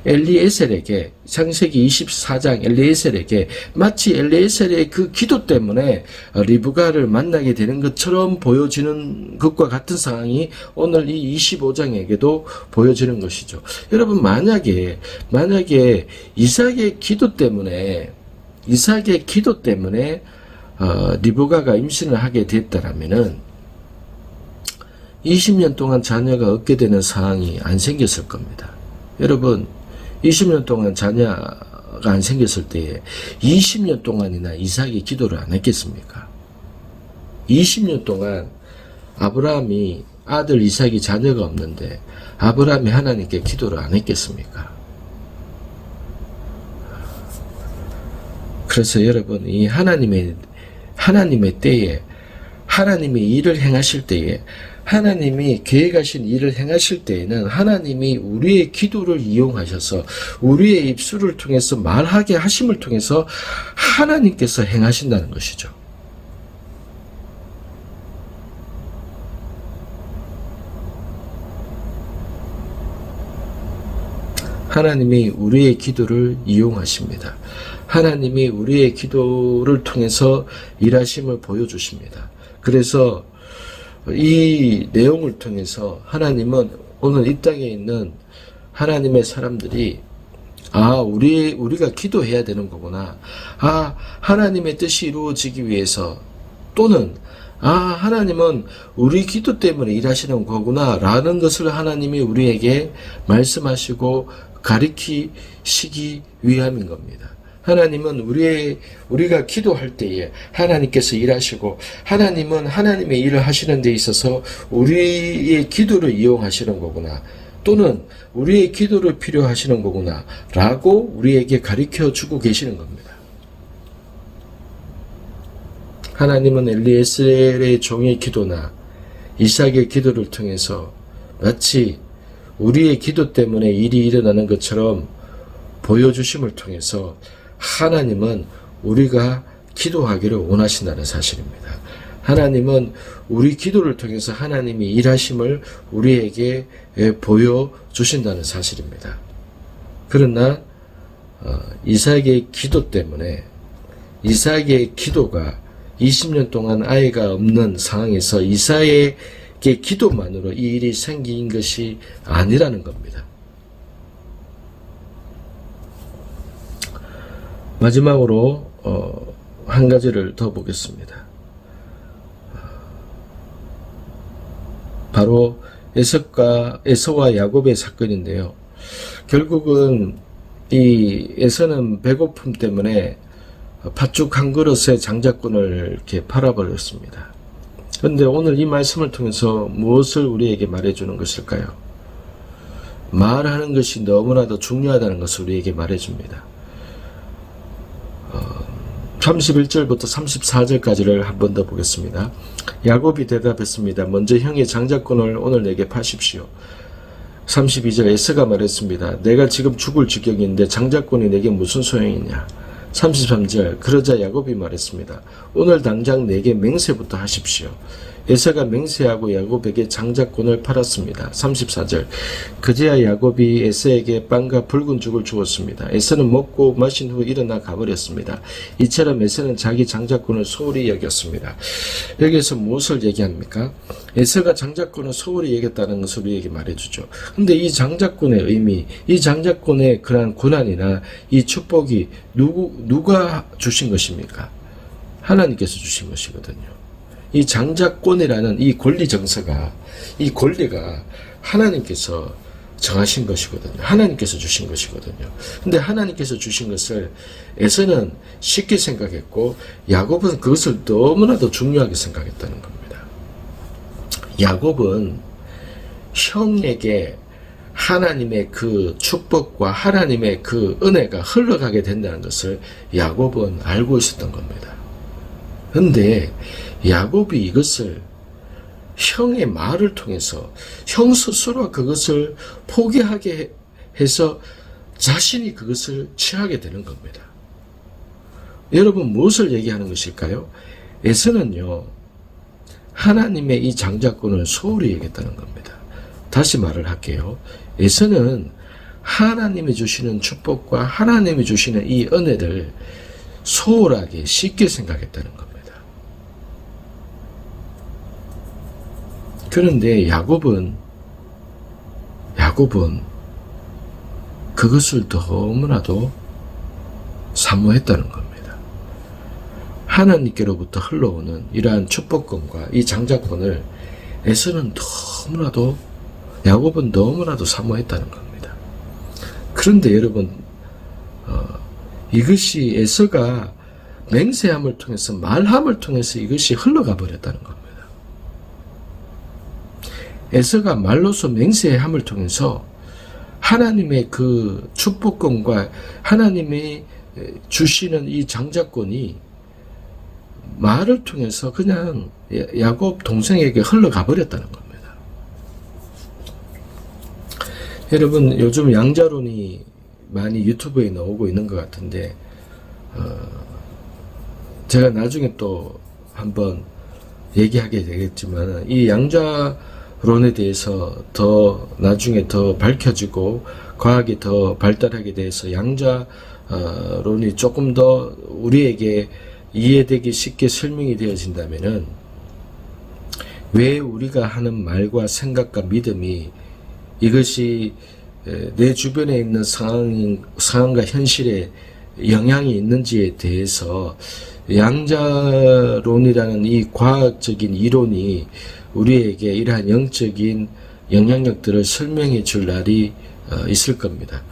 엘리에셀에게 창세기 24장 엘리에셀에게 마치 엘리에셀의 그 기도 때문에 리브가를 만나게 되는 것처럼 보여지는 것과 같은 상황이 오늘 이 25장에게도 보여지는 것이죠. 여러분 만약에 이삭의 기도 때문에 리브가가 임신을 하게 됐다라면은 20년 동안 자녀가 없게 되는 상황이 안 생겼을 겁니다. 여러분 20년 동안 자녀가 안 생겼을 때에 20년 동안이나 이삭이 기도를 안 했겠습니까? 20년 동안 아브라함이 아들 이삭이 자녀가 없는데 아브라함이 하나님께 기도를 안 했겠습니까? 그래서 여러분 이 하나님의 때에 하나님이 일을 행하실 때에 하나님이 계획하신 일을 행하실 때에는 하나님이 우리의 기도를 이용하셔서 우리의 입술을 통해서 말하게 하심을 통해서 하나님께서 행하신다는 것이죠. 하나님이 우리의 기도를 이용하십니다. 하나님이 우리의 기도를 통해서 일하심을 보여주십니다. 그래서 이 내용을 통해서 하나님은 오늘 이 땅에 있는 하나님의 사람들이 우리가 기도해야 되는 거구나. 하나님의 뜻이 이루어지기 위해서 또는 하나님은 우리 기도 때문에 일하시는 거구나 라는 것을 하나님이 우리에게 말씀하시고 가르치시기 위함인 겁니다. 하나님은 우리가 기도할 때에 하나님께서 일하시고 하나님은 하나님의 일을 하시는 데 있어서 우리의 기도를 이용하시는 거구나 또는 우리의 기도를 필요하시는 거구나 라고 우리에게 가르쳐 주고 계시는 겁니다. 하나님은 엘리에셀의 종의 기도나 이삭의 기도를 통해서 마치 우리의 기도 때문에 일이 일어나는 것처럼 보여주심을 통해서 하나님은 우리가 기도하기를 원하신다는 사실입니다. 하나님은 우리 기도를 통해서 하나님이 일하심을 우리에게 보여주신다는 사실입니다. 그러나 이삭의 기도 때문에 이삭의 기도가 20년 동안 아이가 없는 상황에서 이삭의 기도만으로 이 일이 생긴 것이 아니라는 겁니다. 마지막으로 한 가지를 더 보겠습니다. 바로 에서와 야곱의 사건인데요. 결국은 이 에서는 배고픔 때문에 팥죽 한 그릇에 장자권을 이렇게 팔아버렸습니다. 그런데 오늘 이 말씀을 통해서 무엇을 우리에게 말해주는 것일까요? 말하는 것이 너무나도 중요하다는 것을 우리에게 말해줍니다. 31절부터 34절까지를 한 번 더 보겠습니다. 야곱이 대답했습니다. 먼저 형의 장자권을 오늘 내게 파십시오. 32절 에서가 말했습니다. 내가 지금 죽을 지경인데 장자권이 내게 무슨 소용이냐. 33절 그러자 야곱이 말했습니다. 오늘 당장 내게 맹세부터 하십시오. 에서가 맹세하고 야곱에게 장자권을 팔았습니다. 34절 그제야 야곱이 에서에게 빵과 붉은 죽을 주었습니다. 에서는 먹고 마신 후 일어나 가버렸습니다. 이처럼 에서는 자기 장자권을 소홀히 여겼습니다. 여기에서 무엇을 얘기합니까? 에서가 장자권을 소홀히 여겼다는 것을 우리에게 말해주죠. 근데 이 장자권의 의미, 이 장자권의 그러한 고난이나 이 축복이 누가 주신 것입니까? 하나님께서 주신 것이거든요. 이 장자권이라는 이 권리 정서가, 이 권리가 하나님께서 정하신 것이거든요. 하나님께서 주신 것이거든요. 근데 하나님께서 주신 것을 에서는 쉽게 생각했고 야곱은 그것을 너무나도 중요하게 생각했다는 겁니다. 야곱은 형에게 하나님의 그 축복과 하나님의 그 은혜가 흘러가게 된다는 것을 야곱은 알고 있었던 겁니다. 근데 야곱이 이것을 형의 말을 통해서 형 스스로 그것을 포기하게 해서 자신이 그것을 취하게 되는 겁니다. 여러분 무엇을 얘기하는 것일까요? 에서는요 하나님의 이 장자권을 소홀히 얘기했다는 겁니다. 다시 말을 할게요. 에서는 하나님이 주시는 축복과 하나님이 주시는 이 은혜를 소홀하게 쉽게 생각했다는 겁니다. 그런데 야곱은 그것을 너무나도 사모했다는 겁니다. 하나님께로부터 흘러오는 이러한 축복권과 이 장자권을 에서는 야곱은 너무나도 사모했다는 겁니다. 그런데 여러분 이것이 에서가 맹세함을 통해서 말함을 통해서 이것이 흘러가 버렸다는 겁니다. 에서가 말로서 맹세함을 통해서 하나님의 그 축복권과 하나님이 주시는 이 장자권이 말을 통해서 그냥 야곱 동생에게 흘러가 버렸다는 겁니다. 여러분 요즘 양자론이 많이 유튜브에 나오고 있는 것 같은데 제가 나중에 또 한번 얘기하게 되겠지만 이 양자론에 대해서 더 나중에 더 밝혀지고 과학이 더 발달하게 돼서 양자론이 조금 더 우리에게 이해되기 쉽게 설명이 되어진다면은 왜 우리가 하는 말과 생각과 믿음이 이것이 내 주변에 있는 상황과 현실에 영향이 있는지에 대해서 양자론이라는 이 과학적인 이론이 우리에게 이러한 영적인 영향력들을 설명해 줄 날이 있을 겁니다.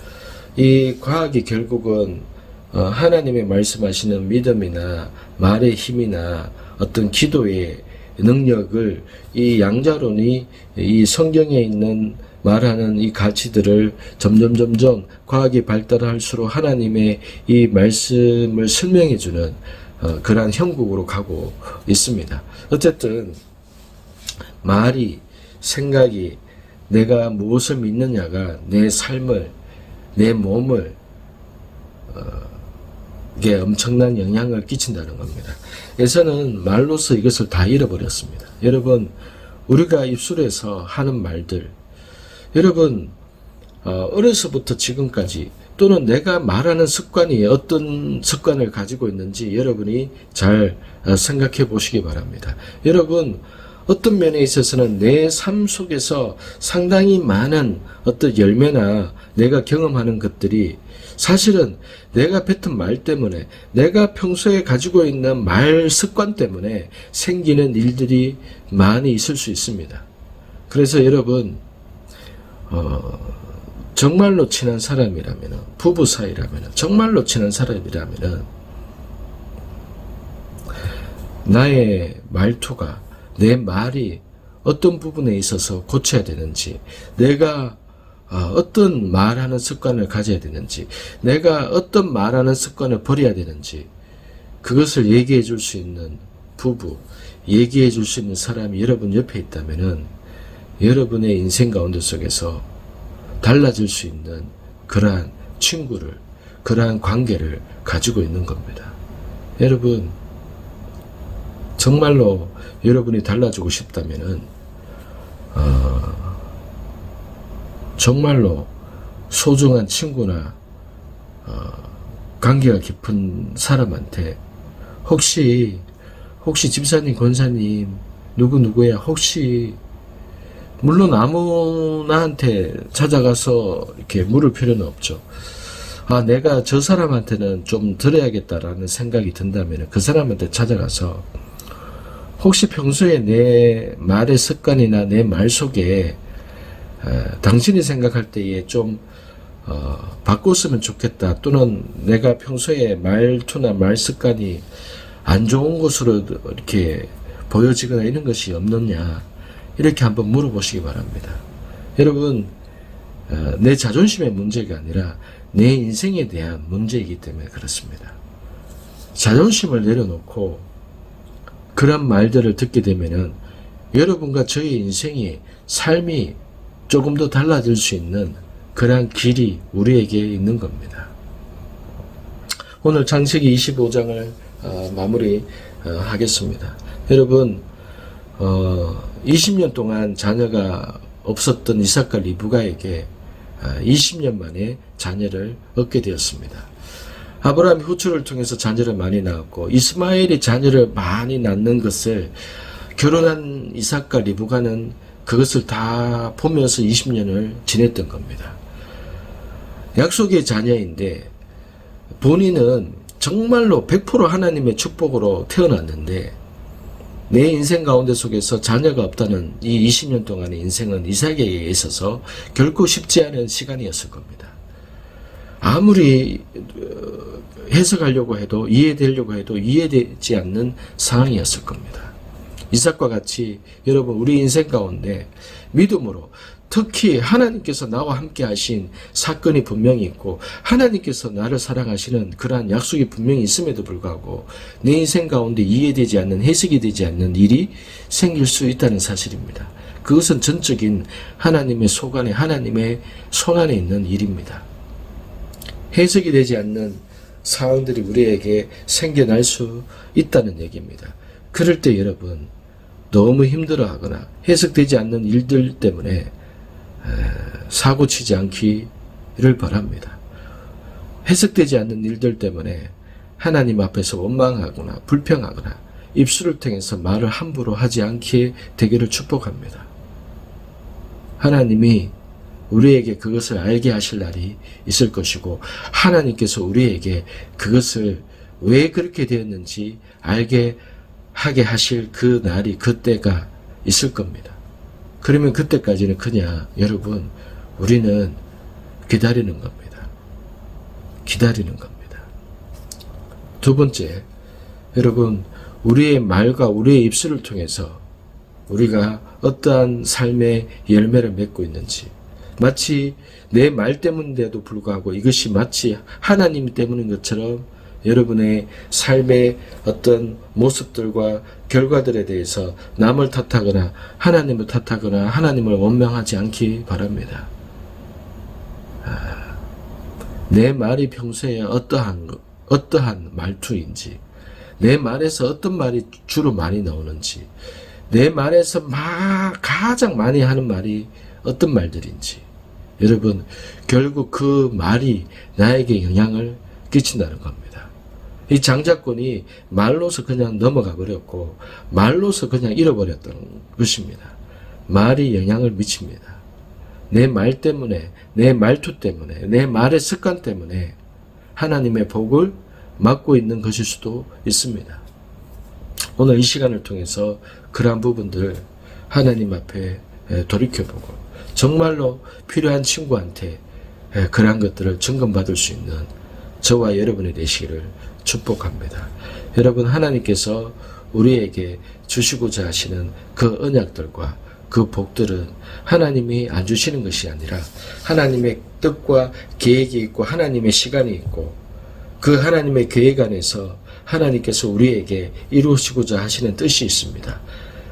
이 과학이 결국은 하나님의 말씀하시는 믿음이나 말의 힘이나 어떤 기도의 능력을 이 양자론이 이 성경에 있는 말하는 이 가치들을 점점 과학이 발달할수록 하나님의 이 말씀을 설명해주는 그러한 형국으로 가고 있습니다. 어쨌든 말이 생각이 내가 무엇을 믿느냐가 내 삶을 내 몸을 이게 엄청난 영향을 끼친다는 겁니다. 에서는 말로서 이것을 다 잃어버렸습니다. 여러분 우리가 입술에서 하는 말들 여러분 어려서부터 지금까지 또는 내가 말하는 습관이 어떤 습관을 가지고 있는지 여러분이 잘 생각해 보시기 바랍니다. 여러분 어떤 면에 있어서는 내 삶 속에서 상당히 많은 어떤 열매나 내가 경험하는 것들이 사실은 내가 뱉은 말 때문에 내가 평소에 가지고 있는 말 습관 때문에 생기는 일들이 많이 있을 수 있습니다. 그래서 여러분 정말로 친한 사람이라면 부부 사이라면 정말로 친한 사람이라면 나의 말투가 내 말이 어떤 부분에 있어서 고쳐야 되는지 내가 어떤 말하는 습관을 가져야 되는지 내가 어떤 말하는 습관을 버려야 되는지 그것을 얘기해 줄 수 있는 부부 얘기해 줄 수 있는 사람이 여러분 옆에 있다면은 여러분의 인생 가운데 속에서 달라질 수 있는 그러한 친구를 그러한 관계를 가지고 있는 겁니다. 여러분 정말로 여러분이 달라지고 싶다면은 정말로 소중한 친구나 관계가 깊은 사람한테 혹시 집사님 권사님 누구누구야 혹시 물론 아무나한테 찾아가서 이렇게 물을 필요는 없죠. 내가 저 사람한테는 좀 드려야겠다라는 생각이 든다면 그 사람한테 찾아가서 혹시 평소에 내 말의 습관이나 내 말 속에 당신이 생각할 때에 좀 바꿨으면 좋겠다, 또는 내가 평소에 말투나 말 습관이 안 좋은 것으로 이렇게 보여지거나 이런 것이 없느냐, 이렇게 한번 물어보시기 바랍니다. 여러분, 내 자존심의 문제가 아니라 내 인생에 대한 문제이기 때문에 그렇습니다. 자존심을 내려놓고 그런 말들을 듣게 되면은 여러분과 저의 인생이, 삶이 조금 더 달라질 수 있는 그러한 길이 우리에게 있는 겁니다. 오늘 창세기 25장을 마무리 하겠습니다. 여러분, 20년 동안 자녀가 없었던 이삭과 리브가에게 20년 만에 자녀를 얻게 되었습니다. 아브라함이 후처를 통해서 자녀를 많이 낳았고, 이스마엘이 자녀를 많이 낳는 것을 결혼한 이삭과 리브가는 그것을 다 보면서 20년을 지냈던 겁니다. 약속의 자녀인데 본인은 정말로 100% 하나님의 축복으로 태어났는데, 내 인생 가운데 속에서 자녀가 없다는 이 20년 동안의 인생은 이삭에게 있어서 결코 쉽지 않은 시간이었을 겁니다. 아무리 해석하려고 해도, 이해되려고 해도 이해되지 않는 상황이었을 겁니다. 이삭과 같이 여러분, 우리 인생 가운데 믿음으로, 특히 하나님께서 나와 함께 하신 사건이 분명히 있고 하나님께서 나를 사랑하시는 그러한 약속이 분명히 있음에도 불구하고 내 인생 가운데 이해되지 않는, 해석이 되지 않는 일이 생길 수 있다는 사실입니다. 그것은 전적인 하나님의 소관에, 하나님의 손 안에 있는 일입니다. 해석이 되지 않는 상황들이 우리에게 생겨날 수 있다는 얘기입니다. 그럴 때 여러분, 너무 힘들어하거나 해석되지 않는 일들 때문에 사고치지 않기를 바랍니다. 해석되지 않는 일들 때문에 하나님 앞에서 원망하거나 불평하거나 입술을 통해서 말을 함부로 하지 않게 되기를 축복합니다. 하나님이 우리에게 그것을 알게 하실 날이 있을 것이고, 하나님께서 우리에게 그것을 왜 그렇게 되었는지 알게 하게 하실 그 날이, 그 때가 있을 겁니다. 그러면 그때까지는 그냥 여러분, 우리는 기다리는 겁니다. 기다리는 겁니다. 두 번째, 여러분, 우리의 말과 우리의 입술을 통해서 우리가 어떠한 삶의 열매를 맺고 있는지, 마치 내 말 때문인데도 불구하고 이것이 마치 하나님 때문인 것처럼 여러분의 삶의 어떤 모습들과 결과들에 대해서 남을 탓하거나 하나님을 탓하거나 하나님을 원망하지 않기 바랍니다. 내 말이 평소에 어떠한 말투인지, 내 말에서 어떤 말이 주로 많이 나오는지, 내 말에서 가장 많이 하는 말이 어떤 말들인지, 여러분, 결국 그 말이 나에게 영향을 끼친다는 겁니다. 이 장자권이 말로서 그냥 넘어가 버렸고 말로서 그냥 잃어버렸던 것입니다. 말이 영향을 미칩니다. 내 말 때문에, 내 말투 때문에, 내 말의 습관 때문에 하나님의 복을 막고 있는 것일 수도 있습니다. 오늘 이 시간을 통해서 그러한 부분들 하나님 앞에 돌이켜보고 정말로 필요한 친구한테 그러한 것들을 증거받을 수 있는 저와 여러분이 되시기를 축복합니다. 여러분, 하나님께서 우리에게 주시고자 하시는 그 언약들과 그 복들은 하나님이 안 주시는 것이 아니라 하나님의 뜻과 계획이 있고 하나님의 시간이 있고 그 하나님의 계획 안에서 하나님께서 우리에게 이루시고자 하시는 뜻이 있습니다.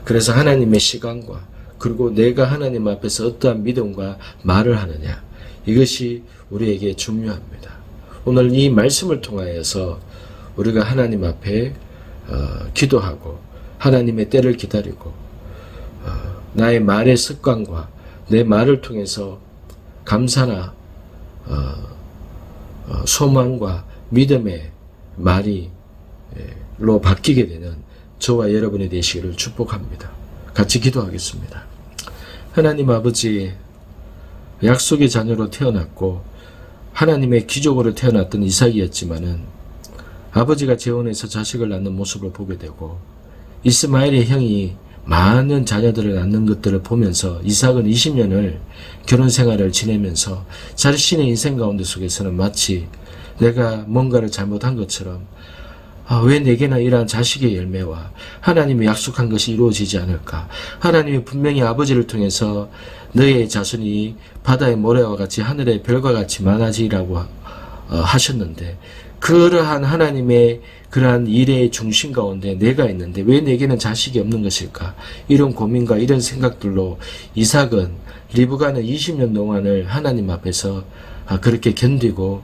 그래서 하나님의 시간과 그리고 내가 하나님 앞에서 어떠한 믿음과 말을 하느냐, 이것이 우리에게 중요합니다. 오늘 이 말씀을 통하여서 우리가 하나님 앞에 기도하고 하나님의 때를 기다리고 나의 말의 습관과 내 말을 통해서 감사나 소망과 믿음의 말이로 바뀌게 되는 저와 여러분이 되시기를 축복합니다. 같이 기도하겠습니다. 하나님 아버지, 약속의 자녀로 태어났고 하나님의 기적으로 태어났던 이삭이었지만은 아버지가 재혼해서 자식을 낳는 모습을 보게 되고 이스마엘의 형이 많은 자녀들을 낳는 것들을 보면서 이삭은 20년을 결혼 생활을 지내면서 자신의 인생 가운데 속에서는 마치 내가 뭔가를 잘못한 것처럼 왜 내게나 이러한 자식의 열매와 하나님이 약속한 것이 이루어지지 않을까? 하나님이 분명히 아버지를 통해서 너의 자손이 바다의 모래와 같이 하늘의 별과 같이 많아지라고 하셨는데 그러한 하나님의 그러한 일의 중심 가운데 내가 있는데 왜 내게는 자식이 없는 것일까? 이런 고민과 이런 생각들로 이삭은 리브가는 20년 동안을 하나님 앞에서 그렇게 견디고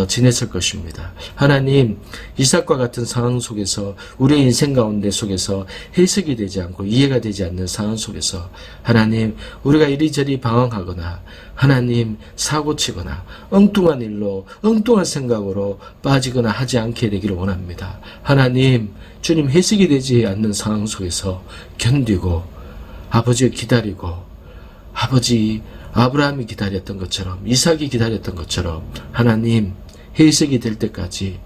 지냈을 것입니다. 하나님, 이삭과 같은 상황 속에서 우리의 인생 가운데 속에서 해석이 되지 않고 이해가 되지 않는 상황 속에서 하나님, 우리가 이리저리 방황하거나 하나님 사고치거나 엉뚱한 일로 엉뚱한 생각으로 빠지거나 하지 않게 되기를 원합니다. 하나님, 주님 해석이 되지 않는 상황 속에서 견디고 아버지를 기다리고 아버지 아브라함이 기다렸던 것처럼 이삭이 기다렸던 것처럼 하나님 해석이 될 때까지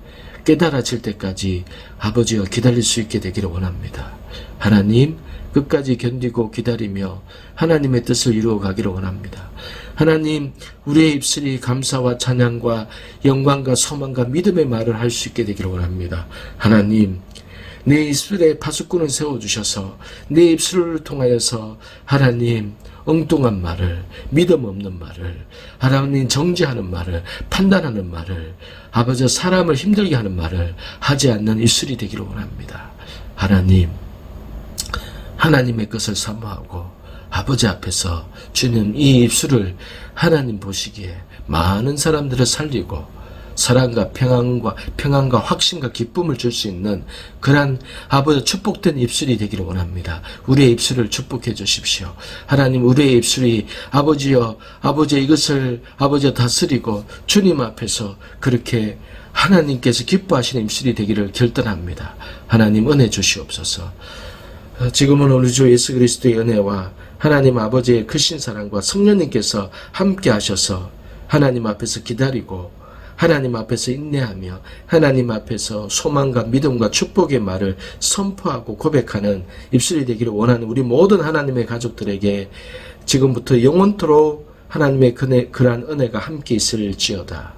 깨달아질 때까지 아버지와 기다릴 수 있게 되기를 원합니다. 하나님 끝까지 견디고 기다리며 하나님의 뜻을 이루어 가기를 원합니다. 하나님 우리의 입술이 감사와 찬양과 영광과 소망과 믿음의 말을 할 수 있게 되기를 원합니다. 하나님 내 입술에 파수꾼을 세워주셔서 내 입술을 통하여서 하나님 엉뚱한 말을, 믿음 없는 말을, 하나님 정죄하는 말을, 판단하는 말을, 아버지 사람을 힘들게 하는 말을 하지 않는 입술이 되기를 원합니다. 하나님, 하나님의 것을 사모하고 아버지 앞에서 주님 이 입술을 하나님 보시기에 많은 사람들을 살리고 사랑과 평안과 확신과 기쁨을 줄 수 있는 그러한 아버지 축복된 입술이 되기를 원합니다. 우리의 입술을 축복해 주십시오. 하나님 우리의 입술이 아버지여 이것을 아버지여 다스리고 주님 앞에서 그렇게 하나님께서 기뻐하시는 입술이 되기를 결단합니다. 하나님 은혜 주시옵소서. 지금은 우리 주 예수 그리스도의 은혜와 하나님 아버지의 크신 사랑과 성령님께서 함께 하셔서 하나님 앞에서 기다리고 하나님 앞에서 인내하며 하나님 앞에서 소망과 믿음과 축복의 말을 선포하고 고백하는 입술이 되기를 원하는 우리 모든 하나님의 가족들에게 지금부터 영원토록 하나님의 그러한 은혜가 함께 있을지어다.